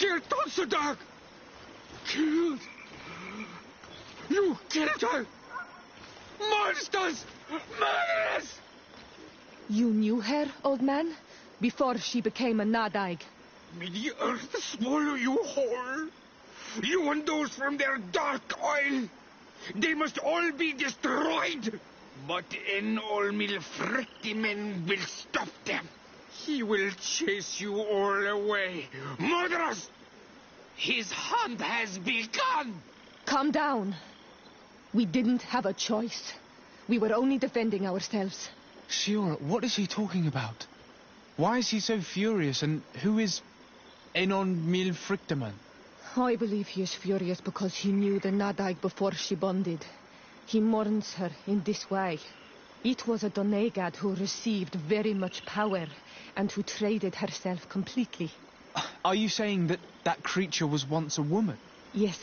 Dear Tonsadag! Killed! You killed her! Monsters! Murderers! You knew her, old man? Before she became a Nadaig? May the earth swallow you whole! You and those from their dark oil! They must all be destroyed! But Enolmil Frictimen will stop them! He will chase you all away! Murderers! His hunt has begun! Calm down. We didn't have a choice. We were only defending ourselves. Shiora, what is he talking about? Why is he so furious, and who is Enon Mil Frictaman? I believe he is furious because he knew the Nadaig before she bonded. He mourns her in this way. It was a Donegad who received very much power and who traded herself completely. Are you saying that that creature was once a woman? Yes,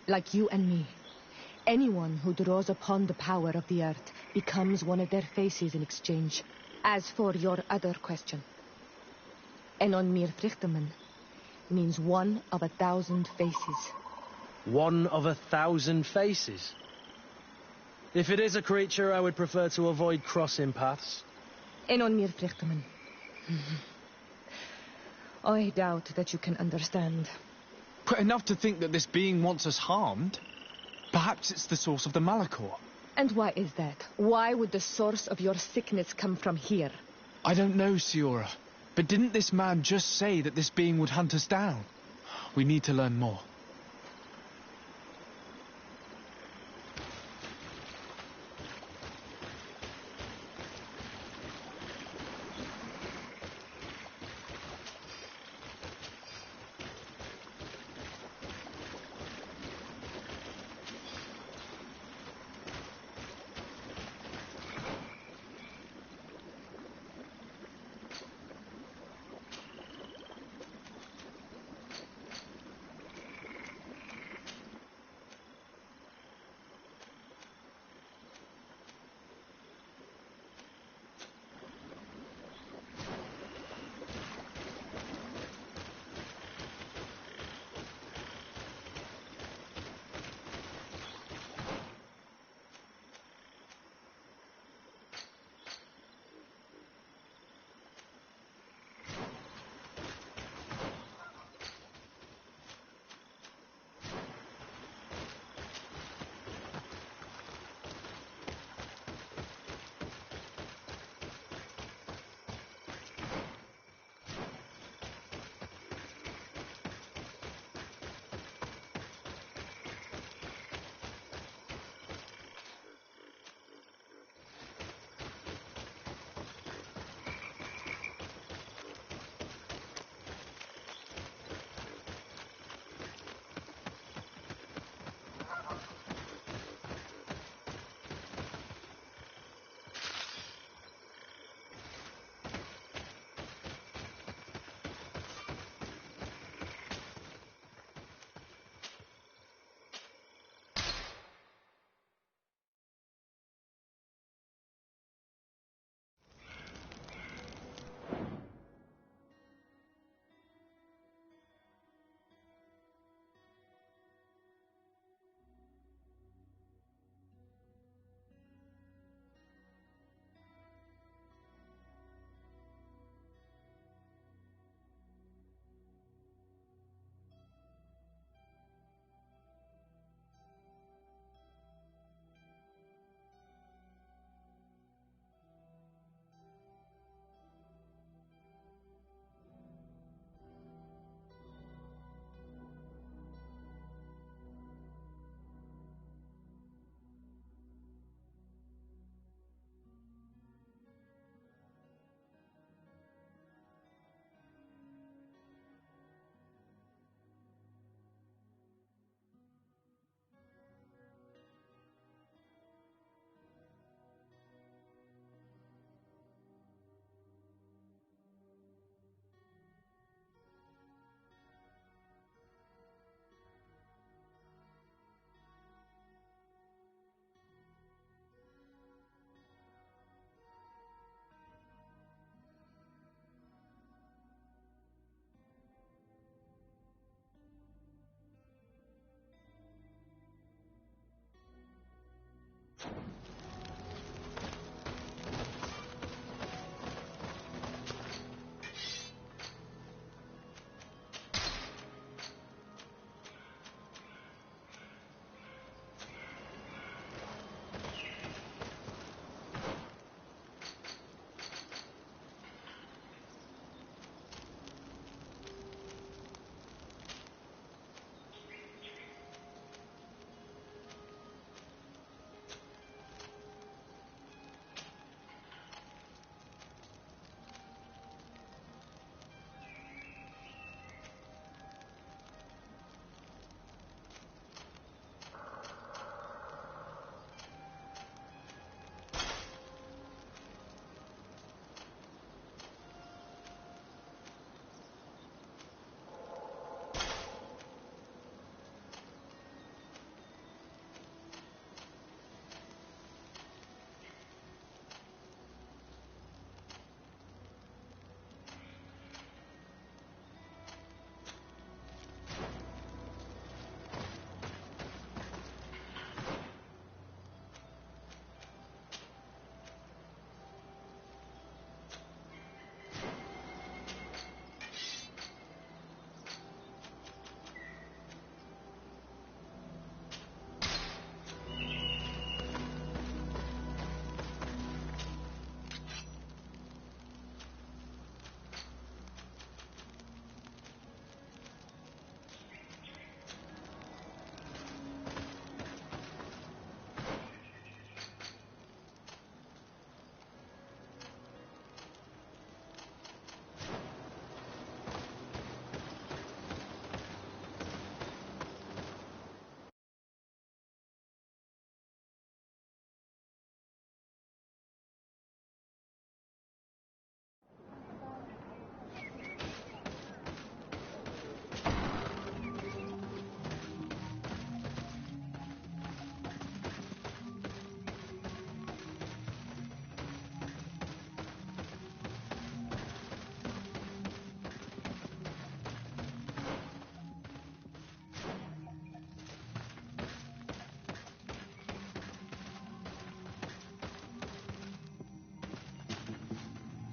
like you and me. Anyone who draws upon the power of the earth becomes one of their faces in exchange. As for your other question, Enon Mir Frichteman means one of 1,000 faces. One of 1,000 faces? If it is a creature, I would prefer to avoid crossing paths. Enon Mir Frichteman. I doubt that you can understand. But enough to think that this being wants us harmed. Perhaps it's the source of the Malachor. And why is that? Why would the source of your sickness come from here? I don't know, Siora. But didn't this man just say that this being would hunt us down? We need to learn more.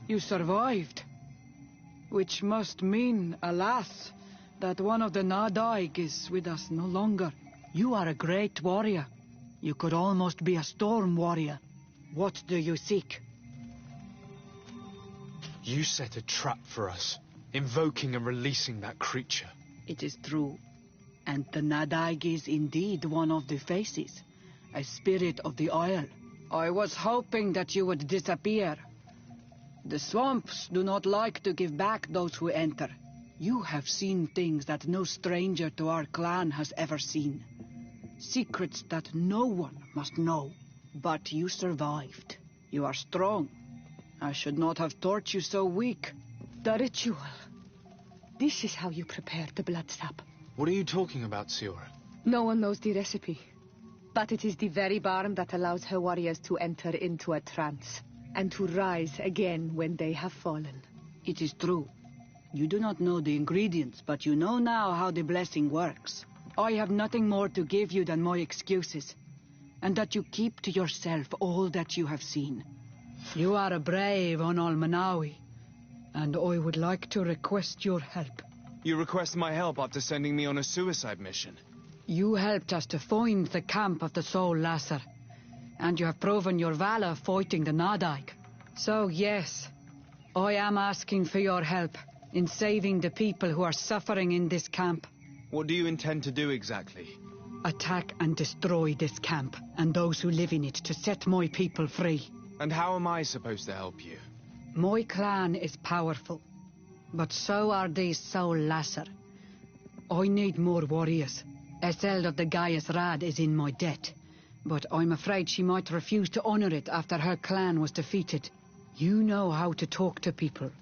You survived. Which must mean, alas, that one of the Nadaig is with us no longer. You are a great warrior. You could almost be a storm warrior. What do you seek? You set a trap for us, invoking and releasing that creature. It is true. And the Nadaig is indeed one of the faces, a spirit of the Isle. I was hoping that you would disappear. The swamps do not like to give back those who enter. You have seen things that no stranger to our clan has ever seen. Secrets that no one must know. But you survived. You are strong. I should not have thought you so weak. The ritual. This is how you prepare the blood sap. What are you talking about, Siora? No one knows the recipe. But it is the very barn that allows her warriors to enter into a trance, and to rise again when they have fallen. It is true. You do not know the ingredients, but you know now how the blessing works. I have nothing more to give you than my excuses, and that you keep to yourself all that you have seen. You are a brave on Almanawi, and I would like to request your help. You request my help after sending me on a suicide mission? You helped us to find the camp of the Soul Lasser, and you have proven your valor fighting the Nadaig. So yes, I am asking for your help in saving the people who are suffering in this camp. What do you intend to do exactly? Attack and destroy this camp, and those who live in it, to set my people free. And how am I supposed to help you? My clan is powerful, but so are these Soul Lasser. I need more warriors. Eseld of the Gaius Rad is in my debt, but I'm afraid she might refuse to honor it after her clan was defeated. You know how to talk to people,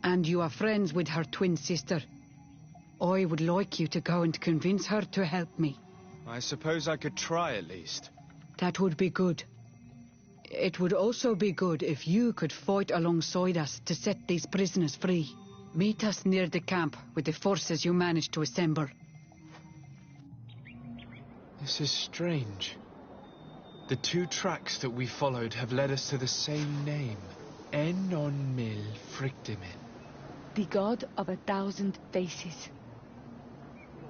and you are friends with her twin sister. I would like you to go and convince her to help me. I suppose I could try at least. That would be good. It would also be good if you could fight alongside us to set these prisoners free. Meet us near the camp with the forces you managed to assemble. This is strange. The two tracks that we followed have led us to the same name. Enon Mil Frictimin. The god of 1,000 faces.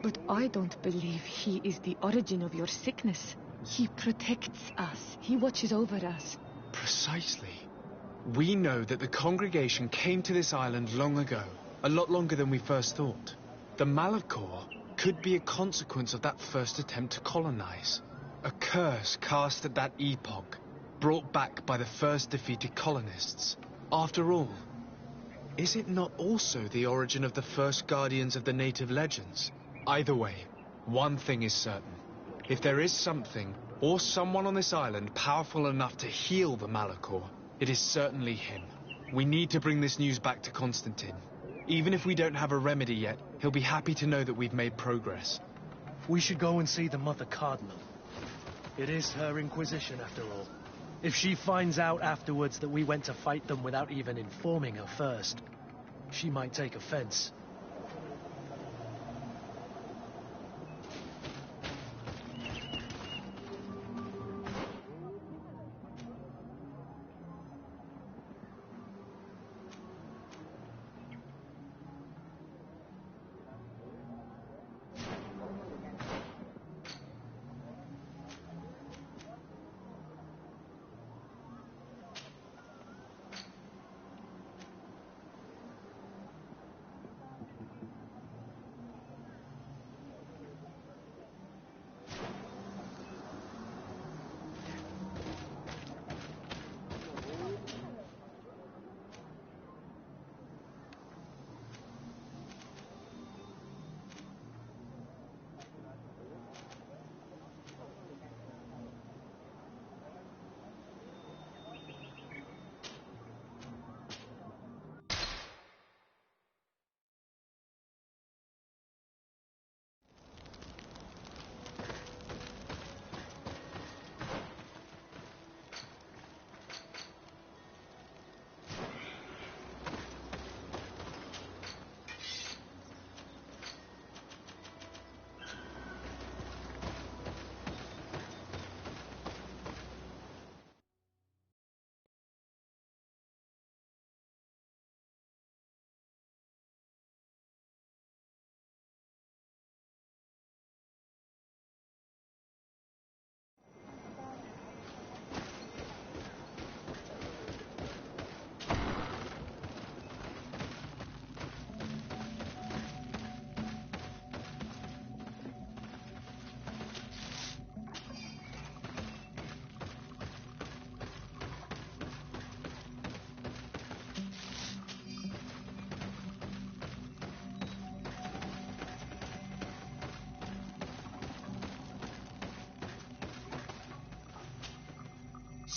But I don't believe he is the origin of your sickness. He protects us. He watches over us. Precisely. We know that the congregation came to this island long ago. A lot longer than we first thought. The Malachor could be a consequence of that first attempt to colonize. A curse cast at that epoch, brought back by the first defeated colonists. After all, is it not also the origin of the first guardians of the native legends? Either way, one thing is certain. If there is something, or someone on this island powerful enough to heal the Malachor, it is certainly him. We need to bring this news back to Constantine. Even if we don't have a remedy yet, he'll be happy to know that we've made progress. We should go and see the Mother Cardinal. It is her Inquisition, after all. If she finds out afterwards that we went to fight them without even informing her first, she might take offense.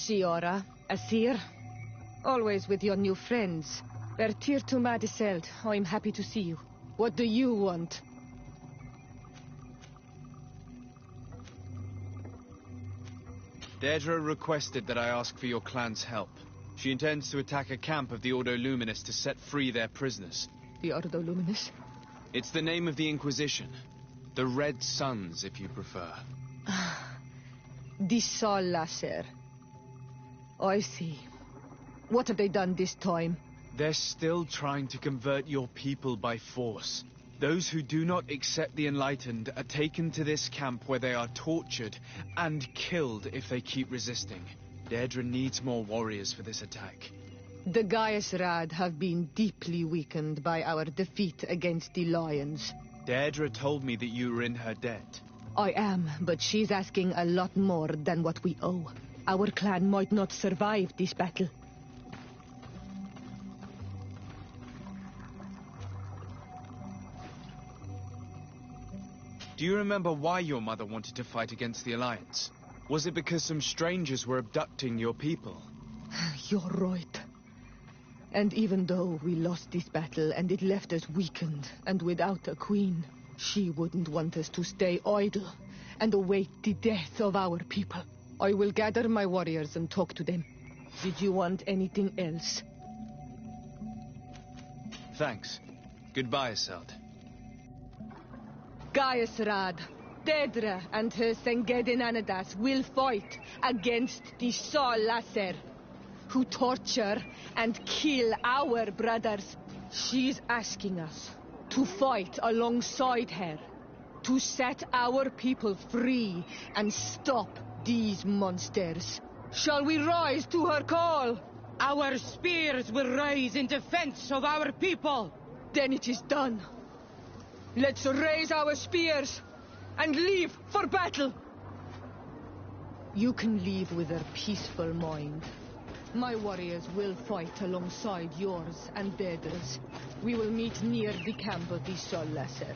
Shiora, Asir. Always with your new friends. Bertir to Madiseld, I'm happy to see you. What do you want? Deirdre requested that I ask for your clan's help. She intends to attack a camp of the Ordo Luminis to set free their prisoners. The Ordo Luminis? It's the name of the Inquisition. The Red Suns, if you prefer. The Sol Lasser. I see. What have they done this time? They're still trying to convert your people by force. Those who do not accept the Enlightened are taken to this camp where they are tortured and killed if they keep resisting. Deirdre needs more warriors for this attack. The Gaius Rad have been deeply weakened by our defeat against the Lions. Deirdre told me that you were in her debt. I am, but she's asking a lot more than what we owe. Our clan might not survive this battle. Do you remember why your mother wanted to fight against the Alliance? Was it because some strangers were abducting your people? You're right. And even though we lost this battle and it left us weakened and without a queen, she wouldn't want us to stay idle and await the death of our people. I will gather my warriors and talk to them. Did you want anything else? Thanks. Goodbye, Aseld. Gaius Rad, Deirdre and her Sengedin Anadas will fight against the Sol Lasser, who torture and kill our brothers. She's asking us to fight alongside her, to set our people free and stop these monsters. Shall we rise to her call? Our spears will rise in defense of our people. Then it is done. Let's raise our spears and leave for battle. You can leave with a peaceful mind. My warriors will fight alongside yours and Deirdre's. We will meet near the camp of the Sol Lasser.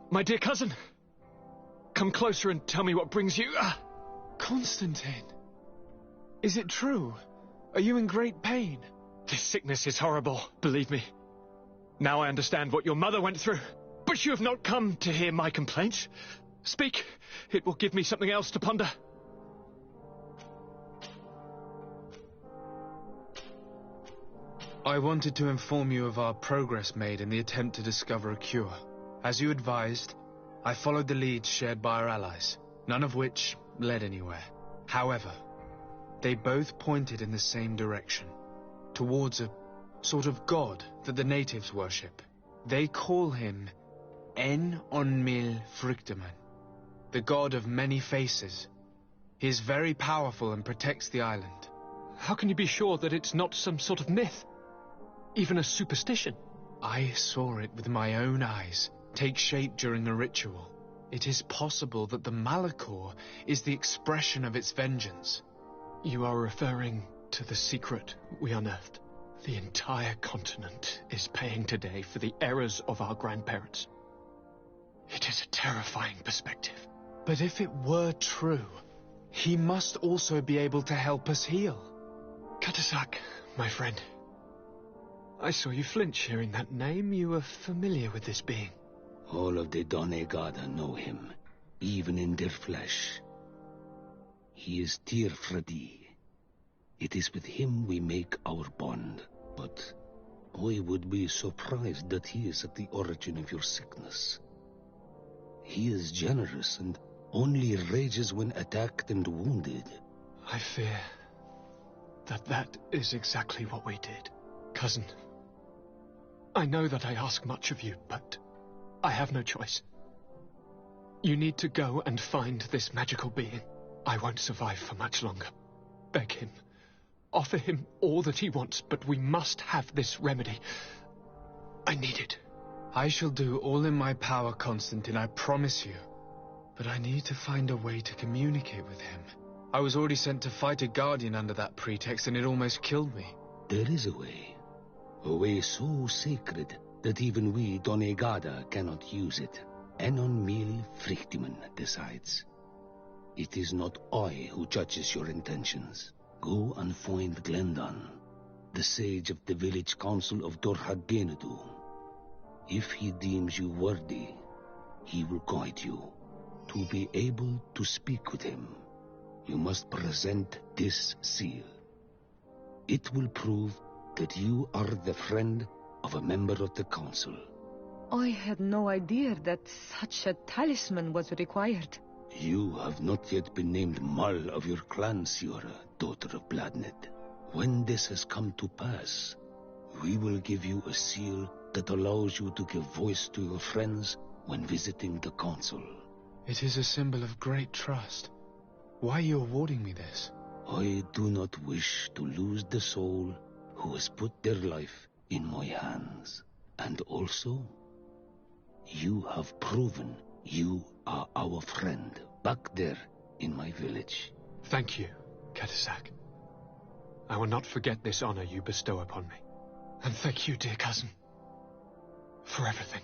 My dear cousin, come closer and tell me what brings you... Constantine, is it true? Are you in great pain? This sickness is horrible, believe me. Now I understand what your mother went through. But you have not come to hear my complaint. Speak, it will give me something else to ponder. I wanted to inform you of our progress made in the attempt to discover a cure. As you advised, I followed the leads shared by our allies, none of which led anywhere. However, they both pointed in the same direction, towards a sort of god that the natives worship. They call him En Onmil Frictaman, the god of many faces. He is very powerful and protects the island. How can you be sure that it's not some sort of myth? Even a superstition? I saw it with my own eyes take shape during a ritual. It is possible that the Malachor is the expression of its vengeance. You are referring to the secret we unearthed. The entire continent is paying today for the errors of our grandparents. It is a terrifying perspective. But if it were true, he must also be able to help us heal. Katasak, my friend. I saw you flinch hearing that name. You were familiar with this being. All of the Donegada know him, even in their flesh. He is Tirfradi. It is with him we make our bond, but I would be surprised that he is at the origin of your sickness. He is generous and only rages when attacked and wounded. I fear that is exactly what we did. Cousin, I know that I ask much of you, but I have no choice. You need to go and find this magical being. I won't survive for much longer. Beg him. Offer him all that he wants, but we must have this remedy. I need it. I shall do all in my power, Constantine, I promise you. But I need to find a way to communicate with him. I was already sent to fight a guardian under that pretext, and it almost killed me. There is a way so sacred that even we Donegada cannot use it. Enon Mil Frictiman decides. It is not I who judges your intentions. Go and find Glendan, the sage of the village council of Dorhagenedu. If he deems you worthy, he will guide you. To be able to speak with him, you must present this seal. It will prove that you are the friend of a member of the council. I had no idea that such a talisman was required. You have not yet been named Mal of your clan, Siora, daughter of Bladnet. When this has come to pass, we will give you a seal that allows you to give voice to your friends when visiting the council. It is a symbol of great trust. Why are you awarding me this? I do not wish to lose the soul who has put their life in my hands. And also, you have proven you are our friend back there in my village. Thank you, Katasak. I will not forget this honor you bestow upon me. And thank you, dear cousin, for everything.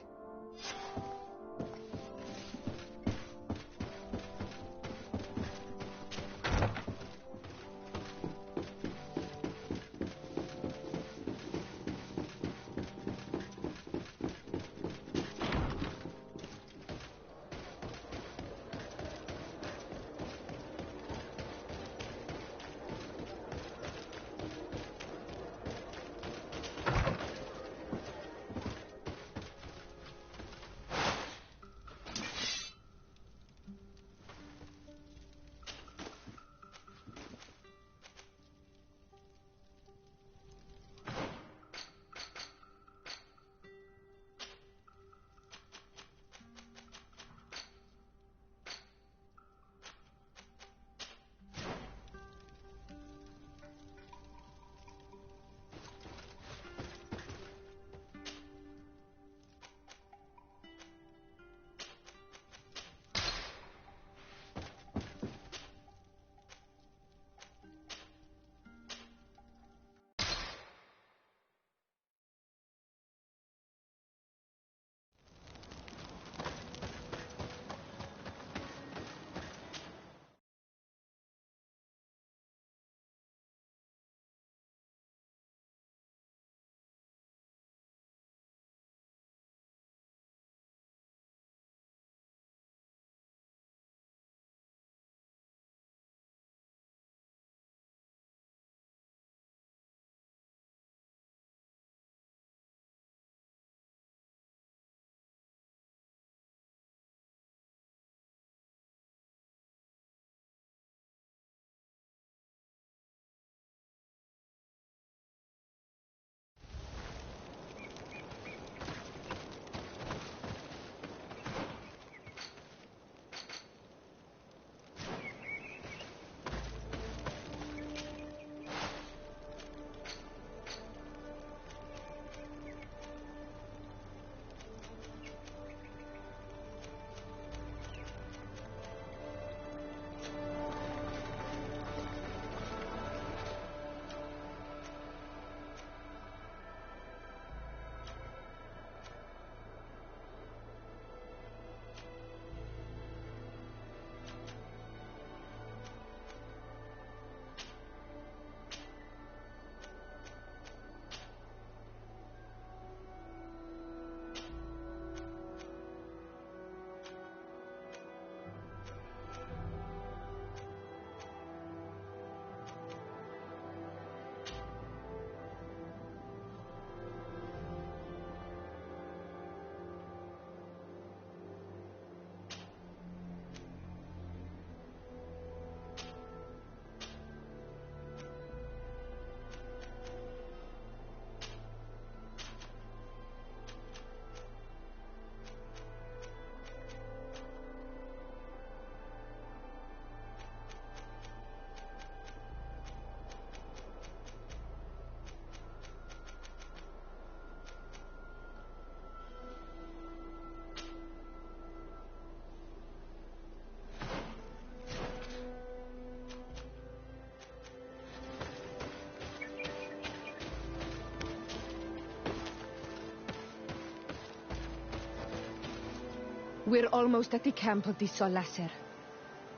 We're almost at the camp of the Solasser.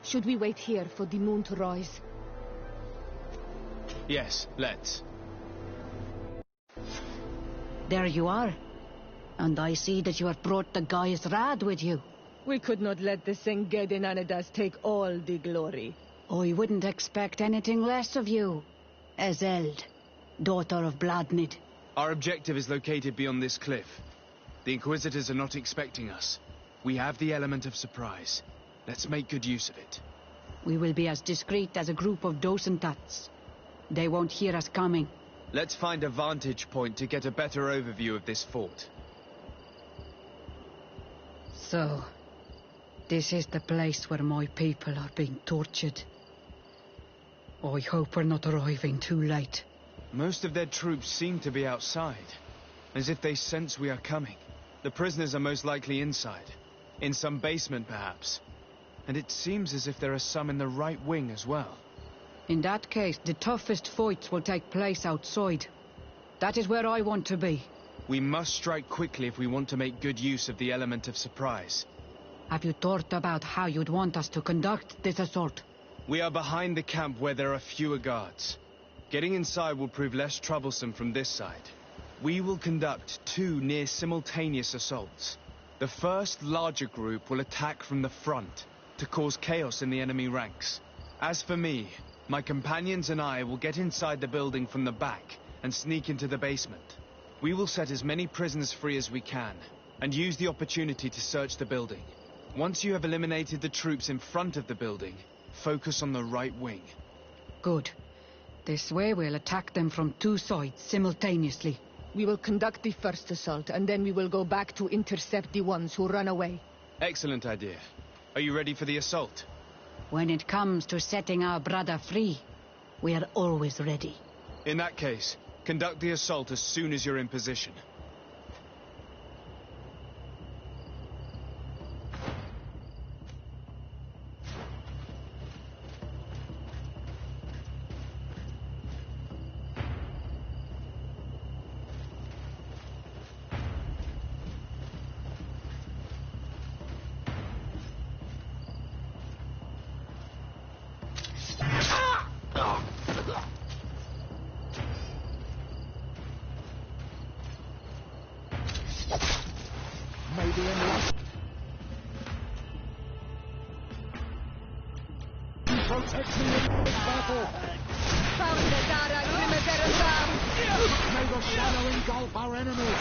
Should we wait here for the moon to rise? Yes, let's. There you are. And I see that you have brought the guy's rad with you. We could not let the Senged and Anadas take all the glory. I wouldn't expect anything less of you, Ezeld, daughter of Bladnid. Our objective is located beyond this cliff. The Inquisitors are not expecting us. We have the element of surprise. Let's make good use of it. We will be as discreet as a group of Dosentats. They won't hear us coming. Let's find a vantage point to get a better overview of this fort. So, this is the place where my people are being tortured. I hope we're not arriving too late. Most of their troops seem to be outside, as if they sense we are coming. The prisoners are most likely inside, in some basement perhaps. And it seems as if there are some in the right wing as well. In that case, the toughest fights will take place outside. That is where I want to be. We must strike quickly if we want to make good use of the element of surprise. Have you thought about how you'd want us to conduct this assault? We are behind the camp where there are fewer guards. Getting inside will prove less troublesome from this side. We will conduct 2 near-simultaneous assaults. The first larger group will attack from the front to cause chaos in the enemy ranks. As for me, my companions and I will get inside the building from the back and sneak into the basement. We will set as many prisoners free as we can, and use the opportunity to search the building. Once you have eliminated the troops in front of the building, focus on the right wing. Good. This way we'll attack them from 2 sides simultaneously. We will conduct the first assault, and then we will go back to intercept the ones who run away. Excellent idea. Are you ready for the assault? When it comes to setting our brother free, we are always ready. In that case, conduct the assault as soon as you're in position. Protect me in this battle! May the shadow engulf our enemies!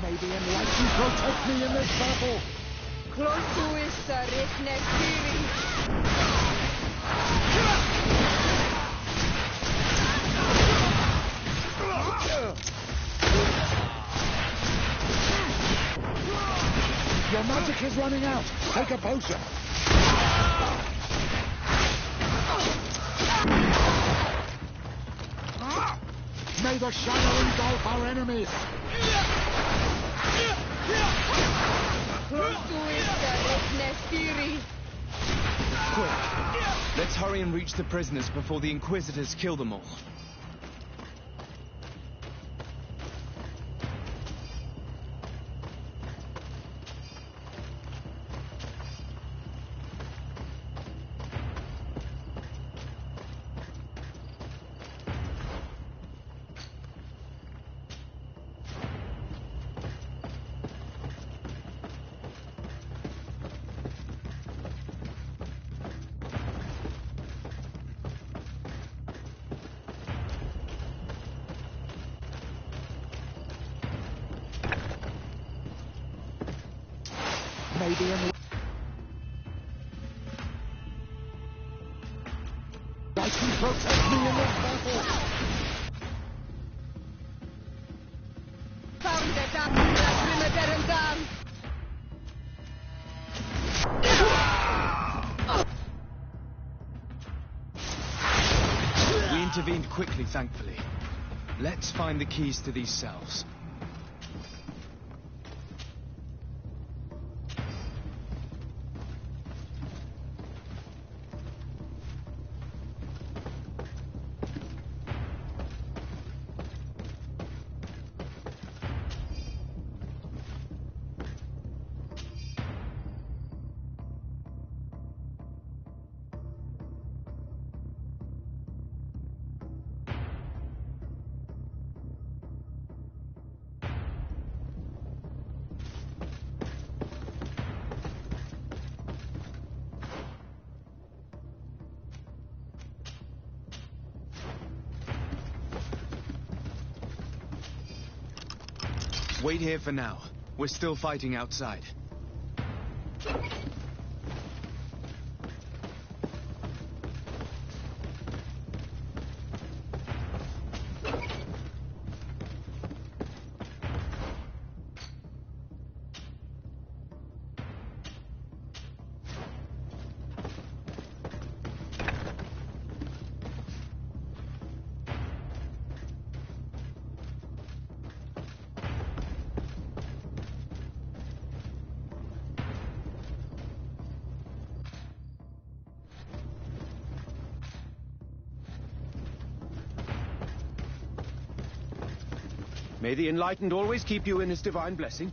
May the enlightened protect me in this battle! Your magic is running out! Take a potion! May the shadow engulf our enemies! Quick! Let's hurry and reach the prisoners before the Inquisitors kill them all. Maybe in protect me in this battle! We intervened quickly, thankfully. Let's find the keys to these cells. Wait here for now. We're still fighting outside. May the Enlightened always keep you in his divine blessing.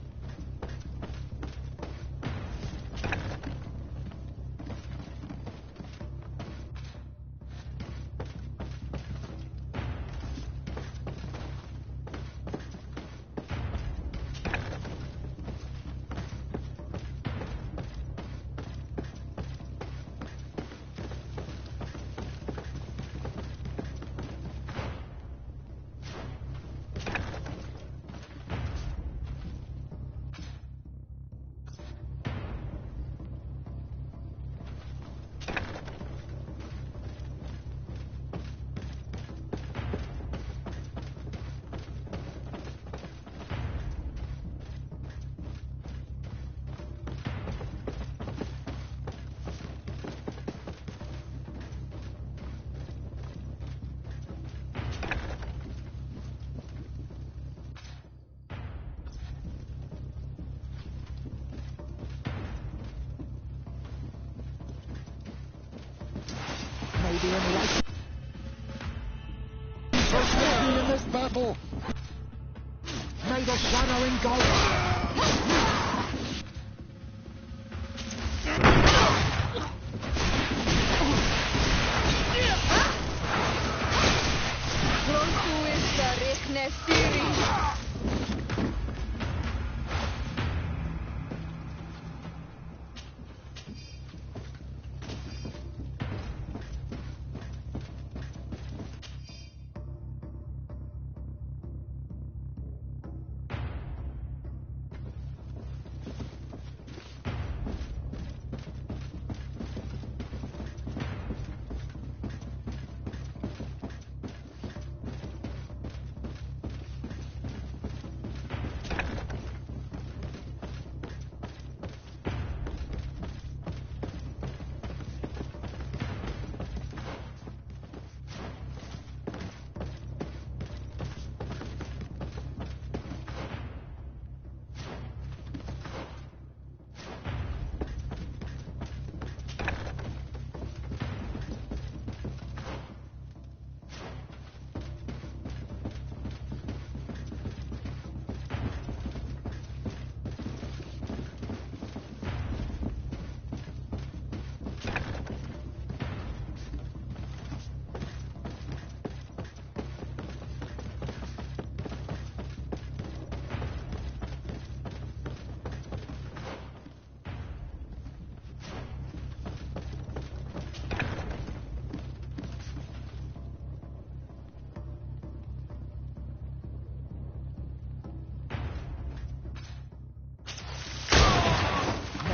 Maybe in life. Protect me in this battle! May the shadow engulf!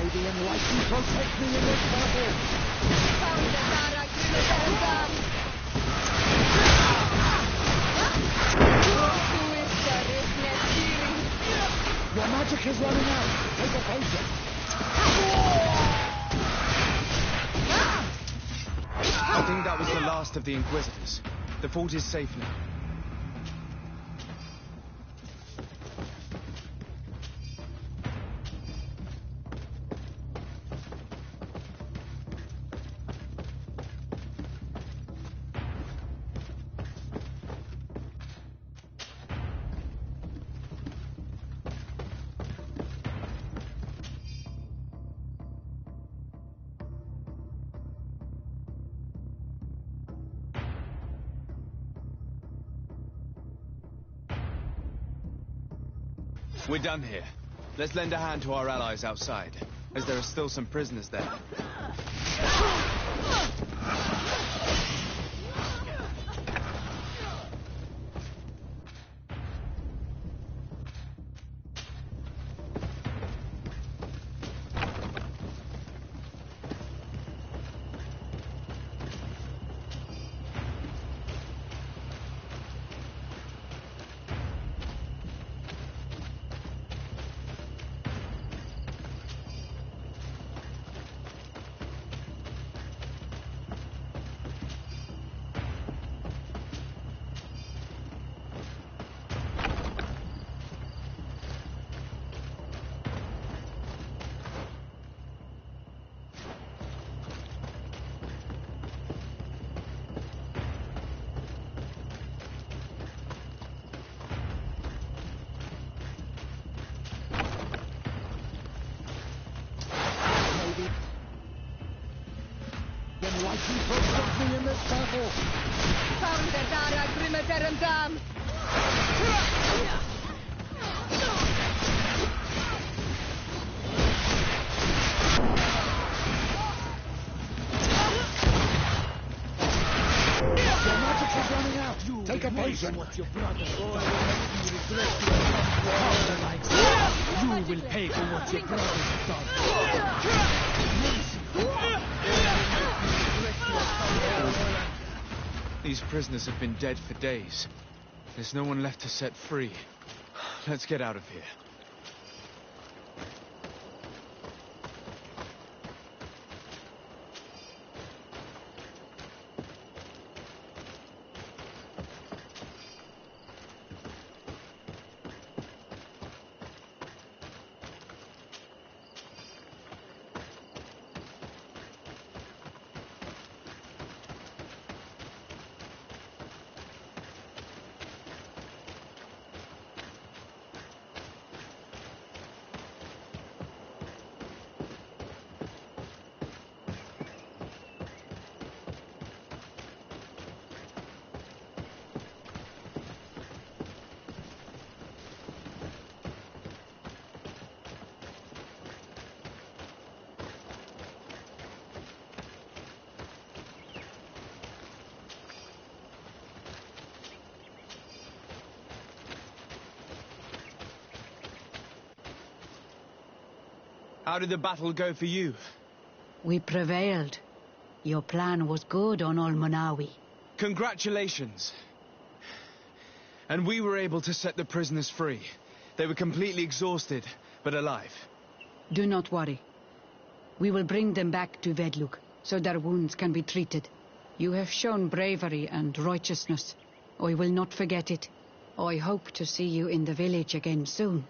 The Enlightened protect me in this battle! magic is running out. Take a potion. I think that was the last of the Inquisitors. The fort is safe now. We're done here. Let's lend a hand to our allies outside, as there are still some prisoners there. Take a potion. What your brother has done. You will pay for what your brother has done. These prisoners have been dead for days. There's no one left to set free. Let's get out of here. How did the battle go for you? We prevailed. Your plan was good on Olmonawi. Congratulations. And we were able to set the prisoners free. They were completely exhausted, but alive. Do not worry. We will bring them back to Vedluk, so their wounds can be treated. You have shown bravery and righteousness. I will not forget it. I hope to see you in the village again soon.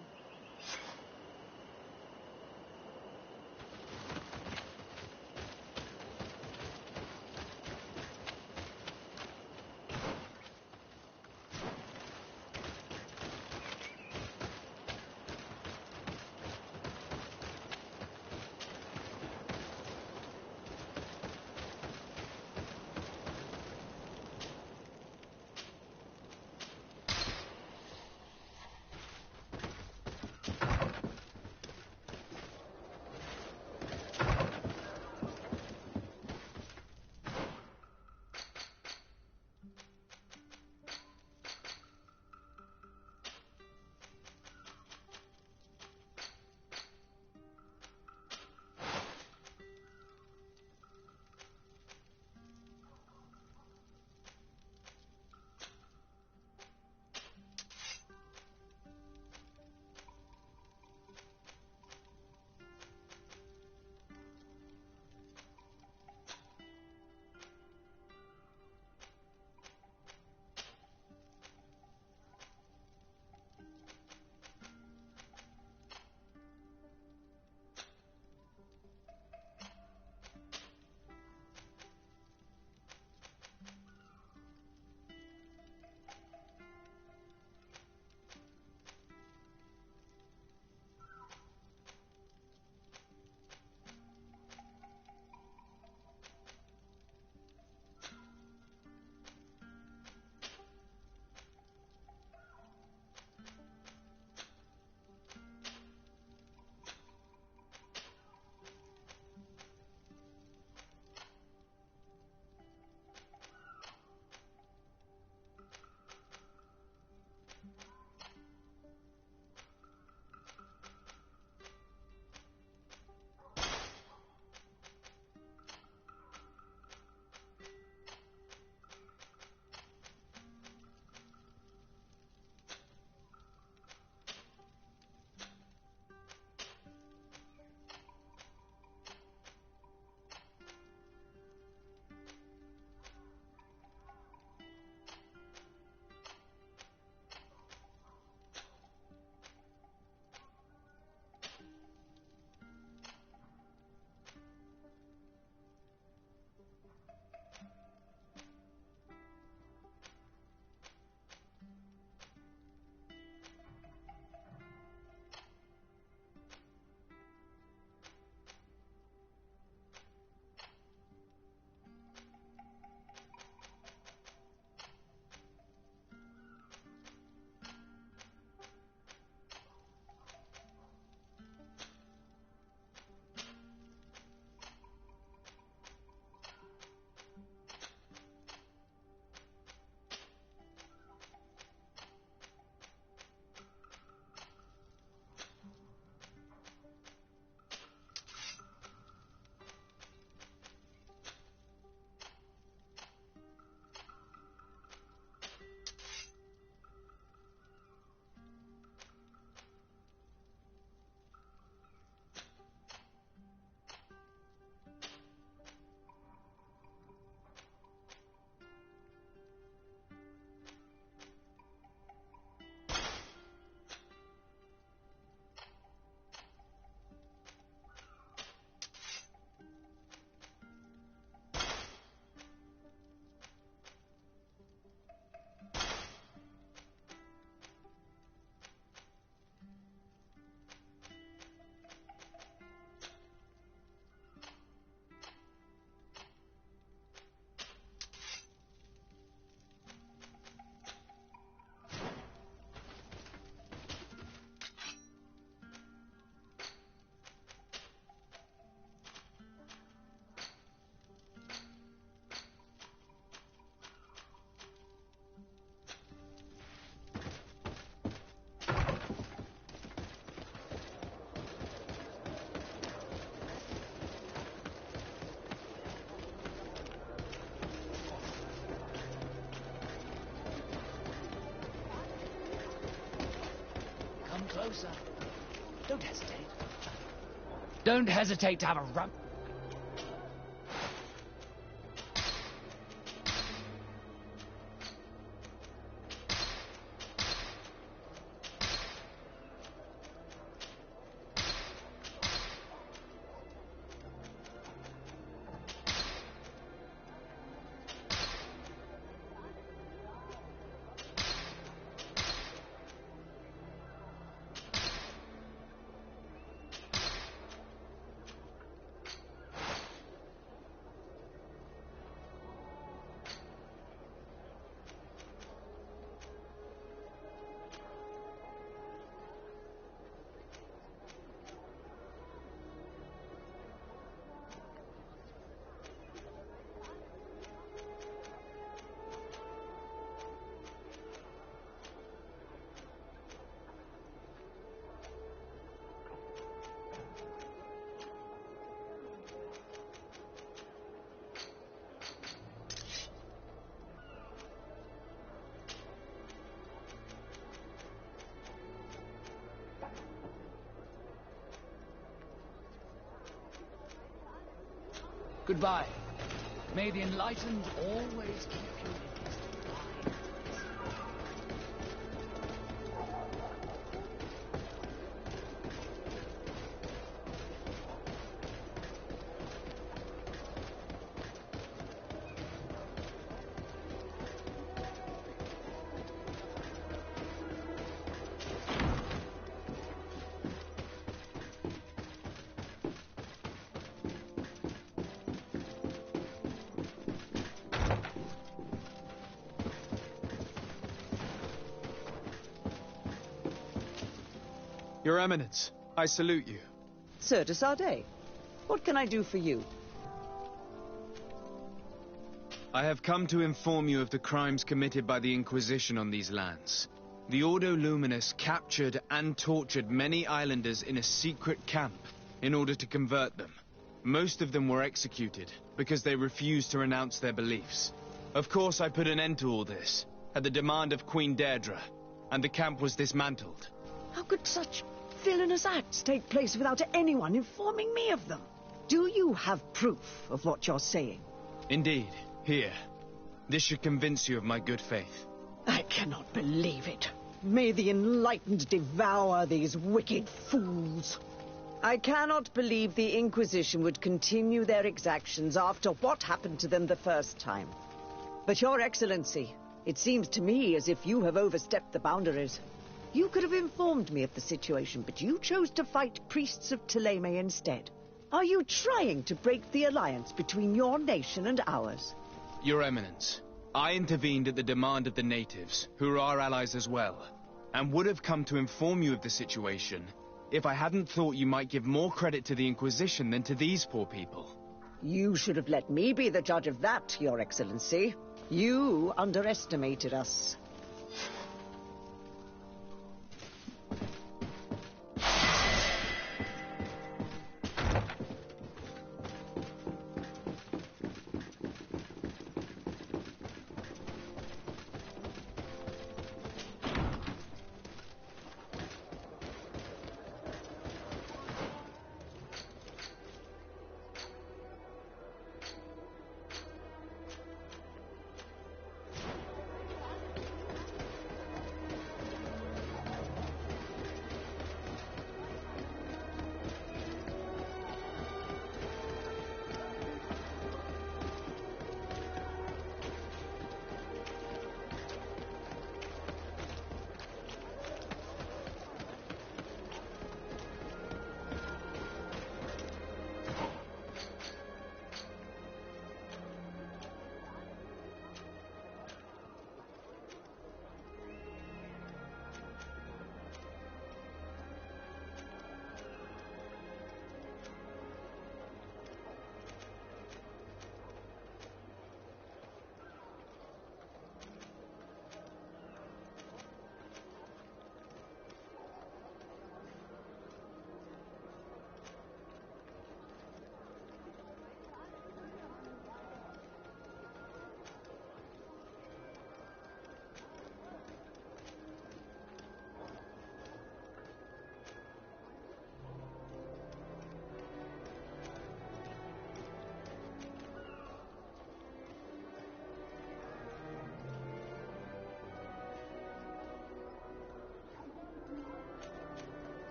closer. Don't hesitate. Don't hesitate to have a run. Goodbye. May the enlightened always keep you in his divine. Your Eminence, I salute you. Sir de Sardet, what can I do for you? I have come to inform you of the crimes committed by the Inquisition on these lands. The Ordo Luminous captured and tortured many islanders in a secret camp in order to convert them. Most of them were executed because they refused to renounce their beliefs. Of course, I put an end to all this at the demand of Queen Deirdre, and the camp was dismantled. How could such villainous acts take place without anyone informing me of them? Do you have proof of what you're saying? Indeed. Here. This should convince you of my good faith. I cannot believe it. May the enlightened devour these wicked fools. I cannot believe the Inquisition would continue their exactions after what happened to them the first time. But Your Excellency, it seems to me as if you have overstepped the boundaries. You could have informed me of the situation, but you chose to fight priests of Thélème instead. Are you trying to break the alliance between your nation and ours? Your Eminence, I intervened at the demand of the natives, who are our allies as well, and would have come to inform you of the situation if I hadn't thought you might give more credit to the Inquisition than to these poor people. You should have let me be the judge of that, Your Excellency. You underestimated us.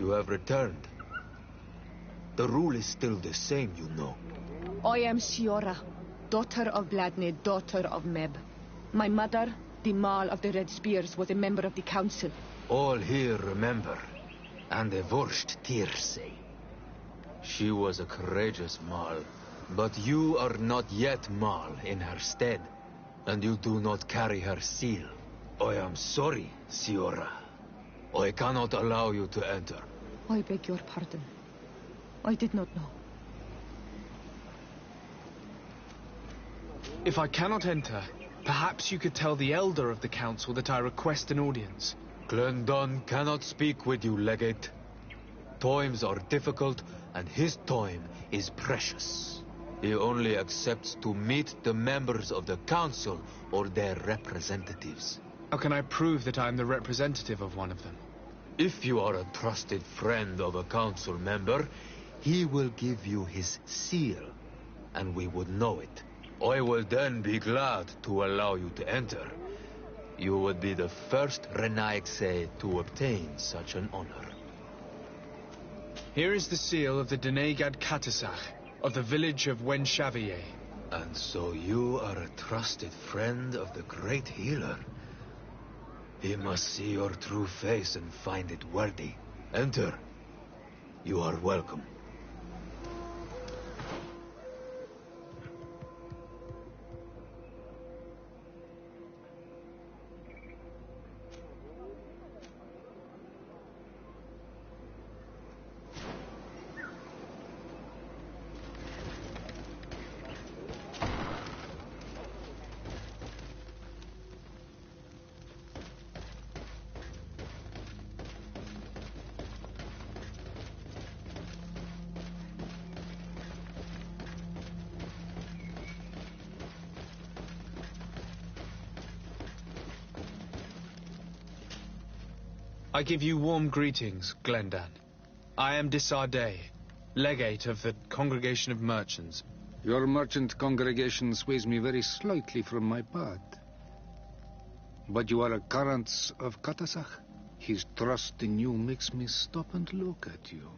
You have returned. The rule is still the same, you know. I am Siora, daughter of Vladne, daughter of Meb. My mother, the Mal of the Red Spears, was a member of the council. All here remember, and the Vorst Tirse. She was a courageous Mal, but you are not yet Mal in her stead, and you do not carry her seal. I am sorry, Siora. I cannot allow you to enter. I beg your pardon. I did not know. If I cannot enter, perhaps you could tell the Elder of the Council that I request an audience. Glendon cannot speak with you, Legate. Times are difficult, and his time is precious. He only accepts to meet the members of the Council or their representatives. How can I prove that I am the representative of one of them? If you are a trusted friend of a Council member, he will give you his seal, and we would know it. I will then be glad to allow you to enter. You would be the first Renaigse to obtain such an honor. Here is the seal of the Denegad Katasach, of the village of Wenshavier. And so you are a trusted friend of the great healer. He must see your true face and find it worthy. Enter. You are welcome. I give you warm greetings, Glendan. I am Disarday, legate of the Congregation of Merchants. Your merchant congregation sways me very slightly from my path. But you are a current of Katasach. His trust in you makes me stop and look at you.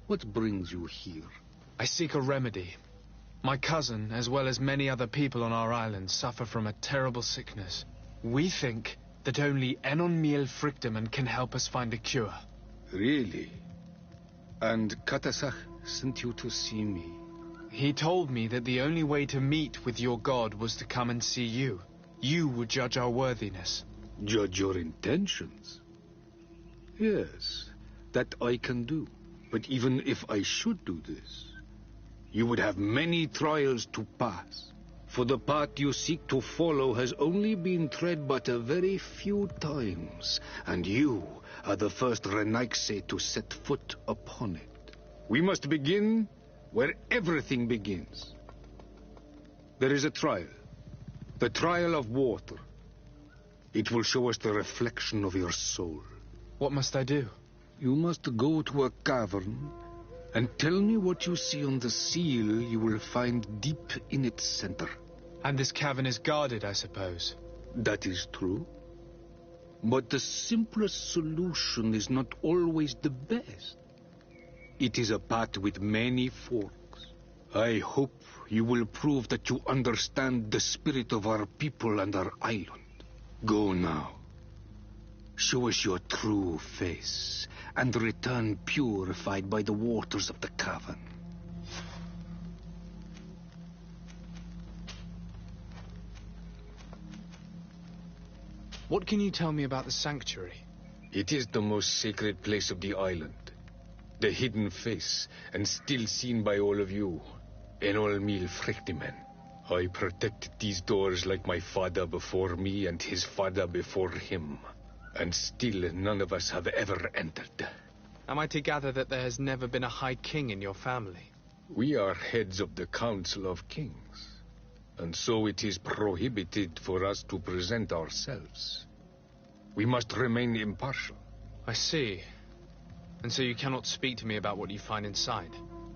What brings you here? I seek a remedy. My cousin, as well as many other people on our island, suffer from a terrible sickness. We think that only Enon Miel Frictiman can help us find a cure. Really? And Katasach sent you to see me? He told me that the only way to meet with your god was to come and see you. You would judge our worthiness. Judge your intentions? Yes, that I can do. But even if I should do this, you would have many trials to pass. For the path you seek to follow has only been tread but a very few times, and you are the first Renaigse to set foot upon it. We must begin where everything begins. There is a trial, the trial of water. It will show us the reflection of your soul. What must I do? You must go to a cavern and tell me what you see on the seal you will find deep in its center. And this cavern is guarded, I suppose. That is true. But the simplest solution is not always the best. It is a path with many forks. I hope you will prove that you understand the spirit of our people and our island. Go now. Show us your true face, and return purified by the waters of the cavern. What can you tell me about the sanctuary? It is the most sacred place of the island. The hidden face, and still seen by all of you. Enol Mil Frictimen. I protected these doors like my father before me and his father before him. And still none of us have ever entered. Am I to gather that there has never been a High King in your family? We are heads of the Council of Kings. And so it is prohibited for us to present ourselves. We must remain impartial. I see. And so you cannot speak to me about what you find inside?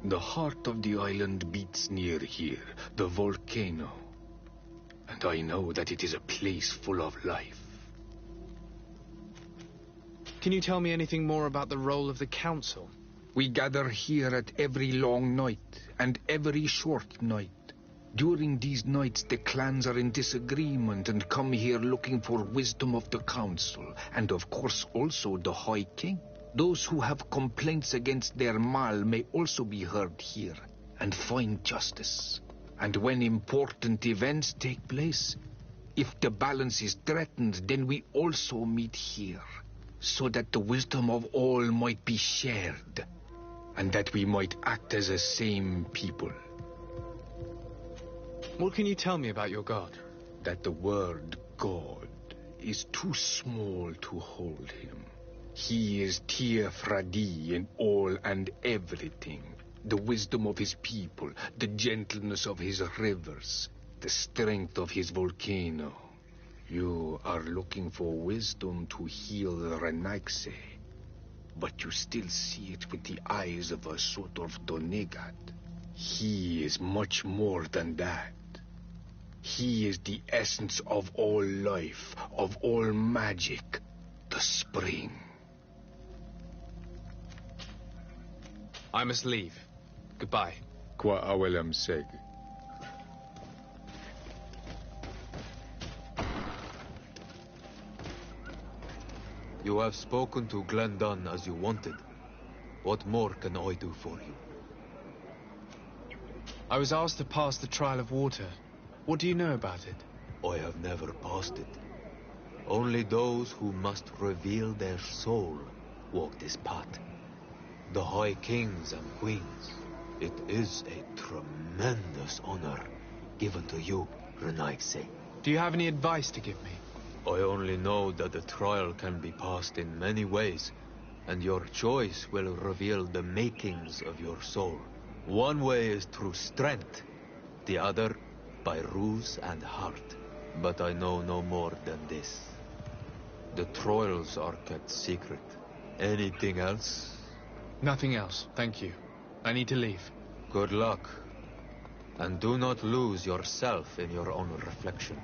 The heart of the island beats near here, the volcano. And I know that it is a place full of life. Can you tell me anything more about the role of the Council? We gather here at every long night and every short night. During these nights, the clans are in disagreement and come here looking for wisdom of the Council, and of course also the High King. Those who have complaints against their Mal may also be heard here and find justice. And when important events take place, if the balance is threatened, then we also meet here, so that the wisdom of all might be shared, and that we might act as a same people. What can you tell me about your god? That the word God is too small to hold him. He is Tir Fradi in all and everything. The wisdom of his people, the gentleness of his rivers, the strength of his volcano. You are looking for wisdom to heal the Renaigse, but you still see it with the eyes of a sort of Donegat. He is much more than that. He is the essence of all life, of all magic, the spring. I must leave. Goodbye. Qua awelam seg. You have spoken to Glendon as you wanted. What more can I do for you? I was asked to pass the trial of water. What do you know about it? I have never passed it. Only those who must reveal their soul walk this path. The High Kings and Queens. It is a tremendous honor given to you, Renaigse. Do you have any advice to give me? I only know that the trial can be passed in many ways, and your choice will reveal the makings of your soul. One way is through strength, the other by ruse and heart. But I know no more than this. The trials are kept secret. Anything else? Nothing else, thank you. I need to leave. Good luck. And do not lose yourself in your own reflection.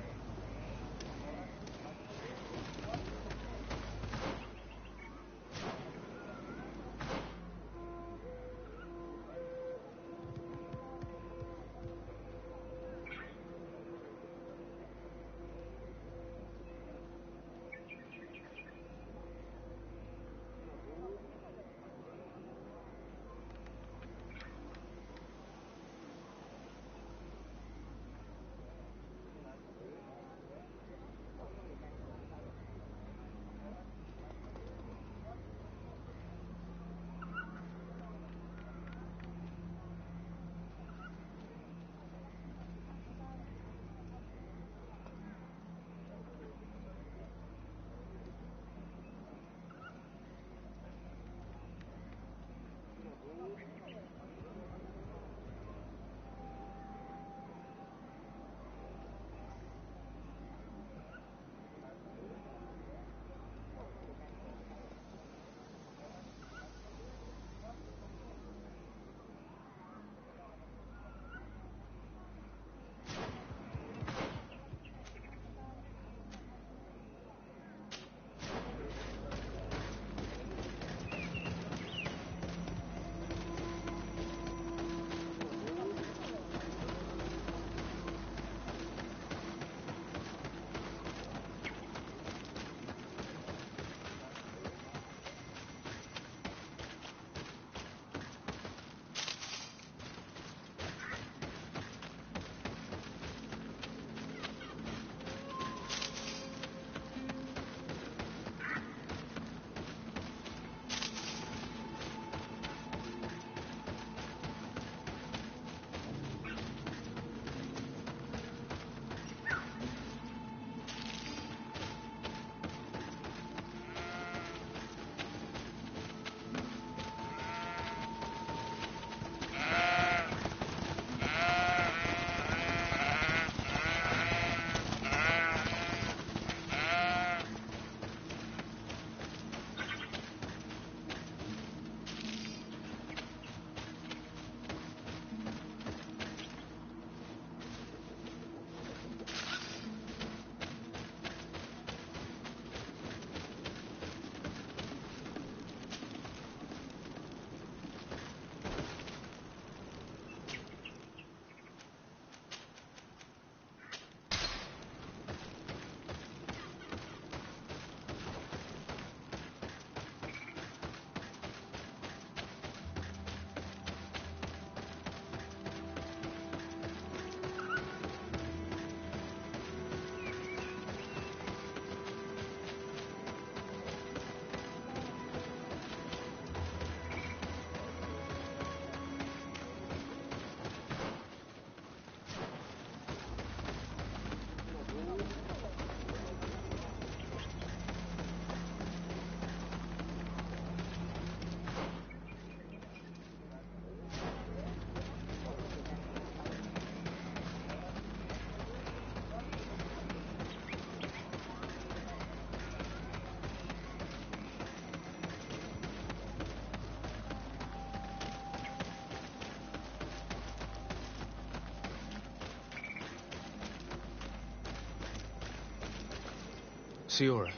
Siora,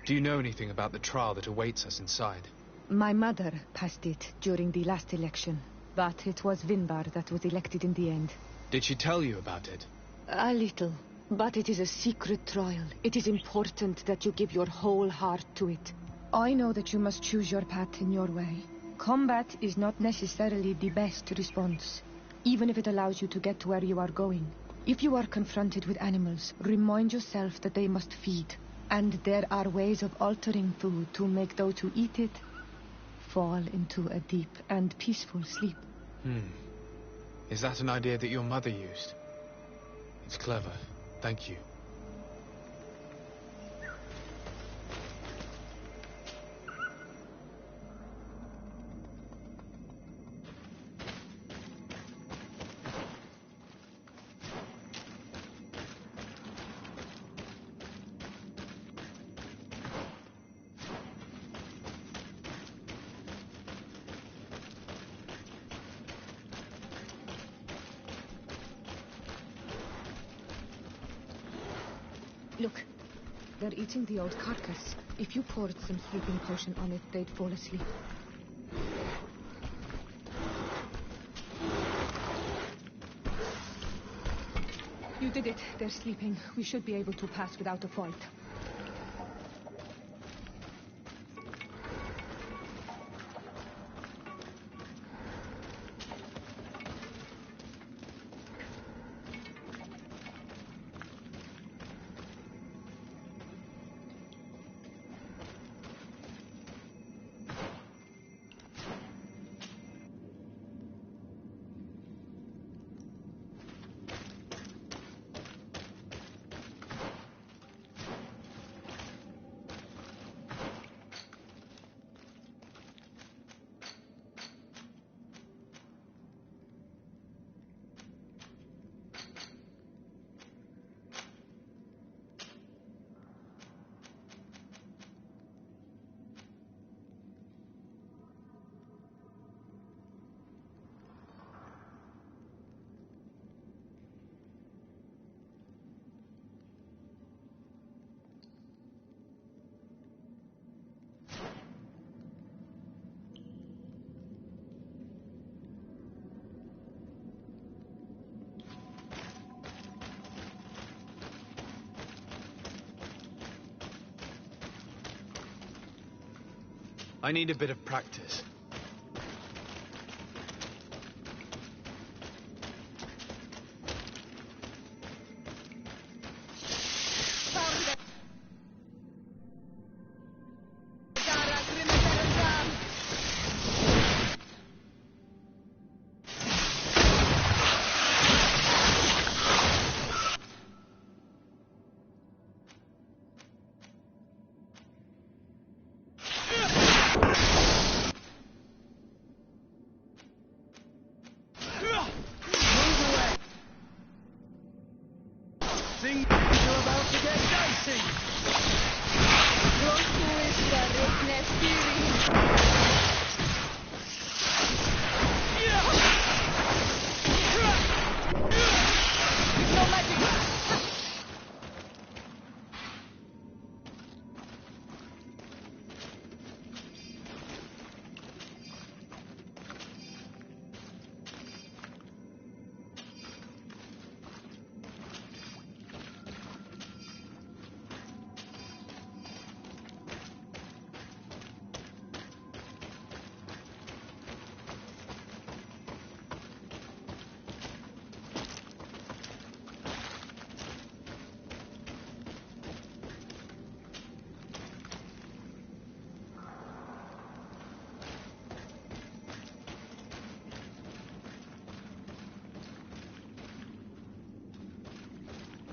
do you know anything about the trial that awaits us inside? My mother passed it during the last election, but it was Vinbar that was elected in the end. Did she tell you about it? A little, but it is a secret trial. It is important that you give your whole heart to it. I know that you must choose your path in your way. Combat is not necessarily the best response, even if it allows you to get to where you are going. If you are confronted with animals, remind yourself that they must feed, and there are ways of altering food to make those who eat it fall into a deep and peaceful sleep. Is that an idea that your mother used? It's clever. Thank you. Look, they're eating the old carcass. If you poured some sleeping potion on it, they'd fall asleep. You did it. They're sleeping. We should be able to pass without a fight. I need a bit of practice.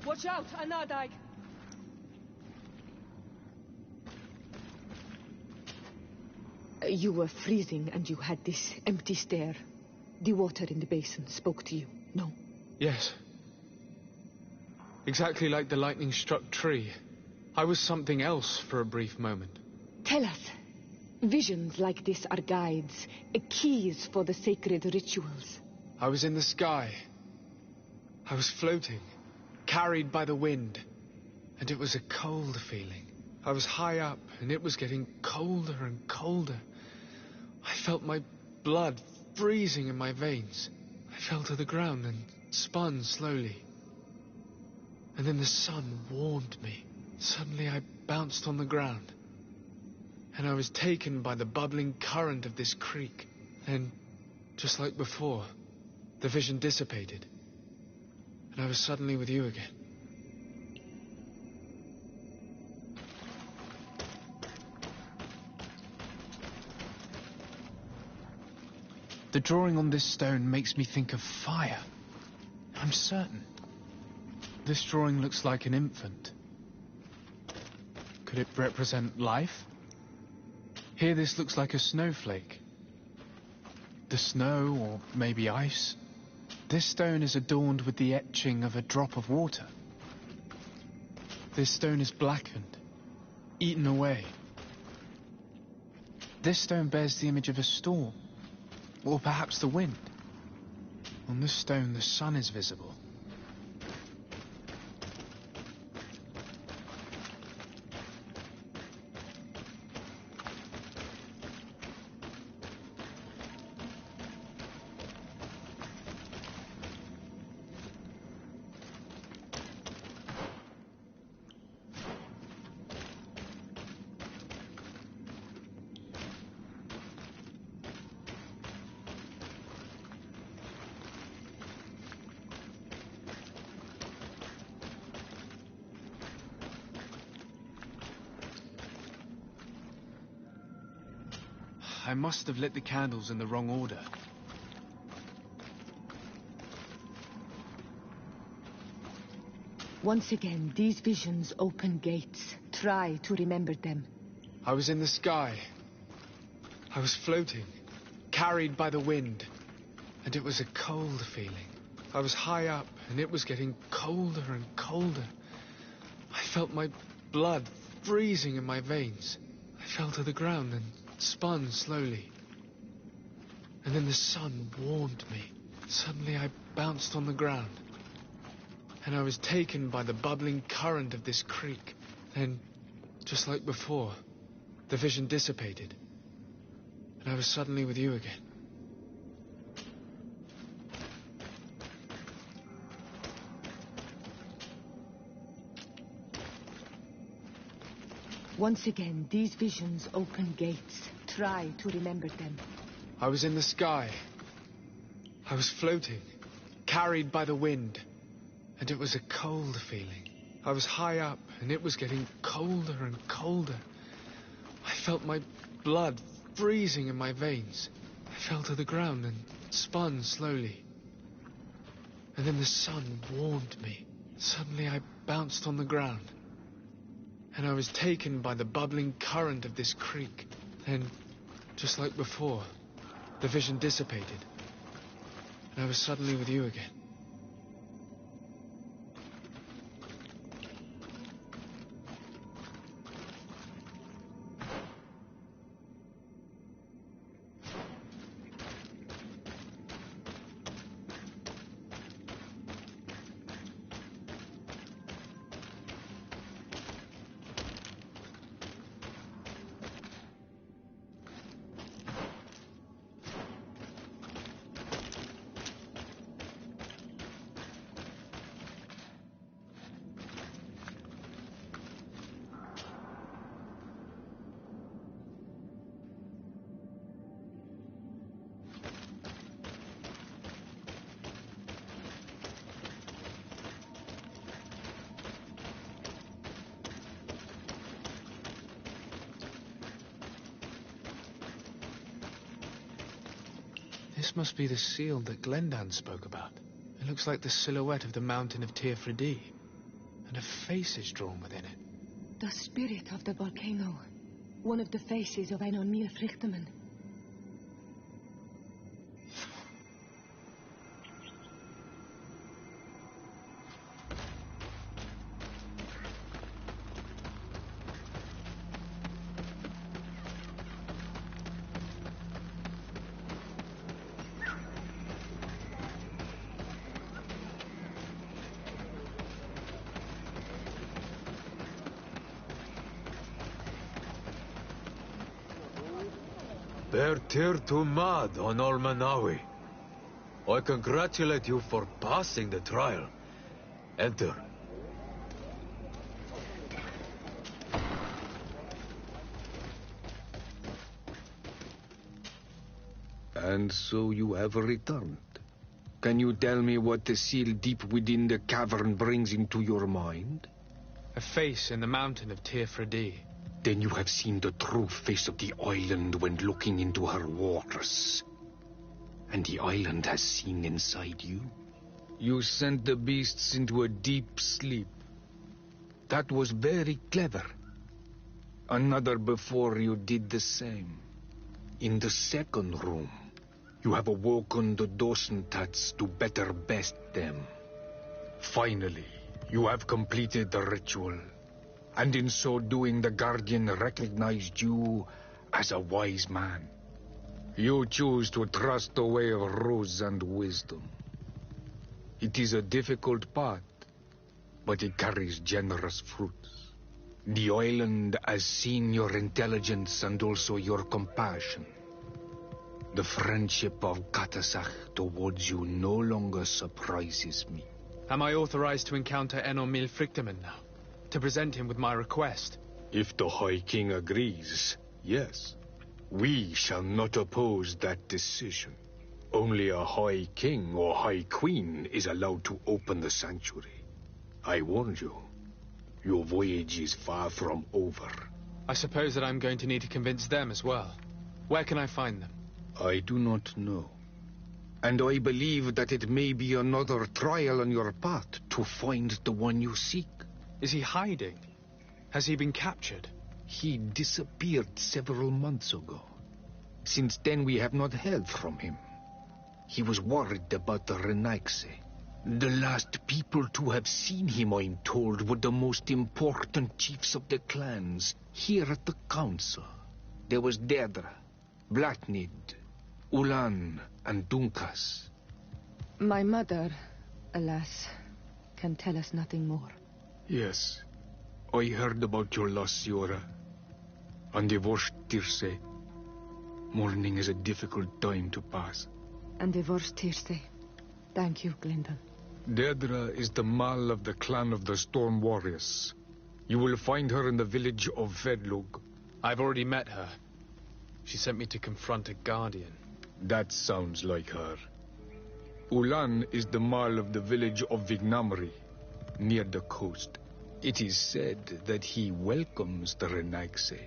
Watch out, Anadag! You were freezing and you had this empty stare. The water in the basin spoke to you, no? Yes. Exactly like the lightning-struck tree. I was something else for a brief moment. Tell us. Visions like this are guides, keys for the sacred rituals. I was in the sky. I was floating, carried by the wind. And it was a cold feeling. I was high up, and it was getting colder and colder. I felt my blood freezing in my veins. I fell to the ground and spun slowly. And then the sun warmed me. Suddenly I bounced on the ground, and I was taken by the bubbling current of this creek. Then, just like before, the vision dissipated, and I was suddenly with you again. The drawing on this stone makes me think of fire. I'm certain. This drawing looks like an infant. Could it represent life? Here this looks like a snowflake. The snow, or maybe ice. This stone is adorned with the etching of a drop of water. This stone is blackened, eaten away. This stone bears the image of a storm, or perhaps the wind. On this stone, the sun is visible. I must have lit the candles in the wrong order. Once again, these visions open gates. Try to remember them. I was in the sky. I was floating, carried by the wind, and it was a cold feeling. I was high up, and it was getting colder and colder. I felt my blood freezing in my veins. I fell to the ground and spun slowly. And then the sun warmed me. Suddenly I bounced on the ground, and I was taken by the bubbling current of this creek. Then, just like before, the vision dissipated, and I was suddenly with you again. Once again, these visions open gates. Try to remember them. I was in the sky. I was floating, carried by the wind, and it was a cold feeling. I was high up, and it was getting colder and colder. I felt my blood freezing in my veins. I fell to the ground and spun slowly. And then the sun warmed me. Suddenly I bounced on the ground, and I was taken by the bubbling current of this creek. Then, just like before, the vision dissipated, and I was suddenly with you again. This must be the seal that Glendan spoke about. It looks like the silhouette of the mountain of Tirfredi, and a face is drawn within it. The spirit of the volcano. One of the faces of Einon Míl Frichtemann. Bertir to Mad on Olmanawi. I congratulate you for passing the trial. Enter. And so you have returned. Can you tell me what the seal deep within the cavern brings into your mind? A face in the mountain of Tirfredi. Then you have seen the true face of the island when looking into her waters. And the island has seen inside you. You sent the beasts into a deep sleep. That was very clever. Another before you did the same. In the second room, you have awoken the Dosentats to better best them. Finally, you have completed the ritual. And in so doing, the Guardian recognized you as a wise man. You choose to trust the way of rules and wisdom. It is a difficult path, but it carries generous fruits. The island has seen your intelligence and also your compassion. The friendship of Katasach towards you no longer surprises me. Am I authorized to encounter Enormil Frichtemann now? To present him with my request? If the High King agrees, yes. We shall not oppose that decision. Only a High King or High Queen is allowed to open the sanctuary. I warned you. Your voyage is far from over. I suppose that I'm going to need to convince them as well. Where can I find them? I do not know. And I believe that it may be another trial on your path to find the one you seek. Is he hiding? Has he been captured? He disappeared several months ago. Since then we have not heard from him. He was worried about the Renaigse. The last people to have seen him, I'm told, were the most important chiefs of the clans here at the council. There was Deirdre, Blatnid, Ulan, and Dunkas. My mother, alas, can tell us nothing more. Yes, I heard about your loss, Siora, and divorced Tirce. Mourning is a difficult time to pass. And divorced Tirce. Thank you, Glendon. Deirdre is the Mal of the clan of the Storm Warriors. You will find her in the village of Vedlug. I've already met her. She sent me to confront a guardian. That sounds like her. Ulan is the Mal of the village of Vignamri, near the coast. It is said that he welcomes the Renaigse.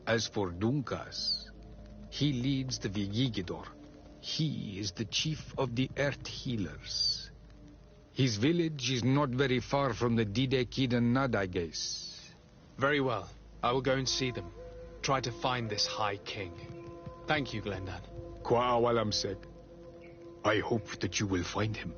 As for Dunkas, he leads the Vigigidor. He is the chief of the Earth Healers. His village is not very far from the Didekid and Nadages. Very well. I will go and see them. Try to find this High King. Thank you, Glendan. Kwa awalamsek. I hope that you will find him.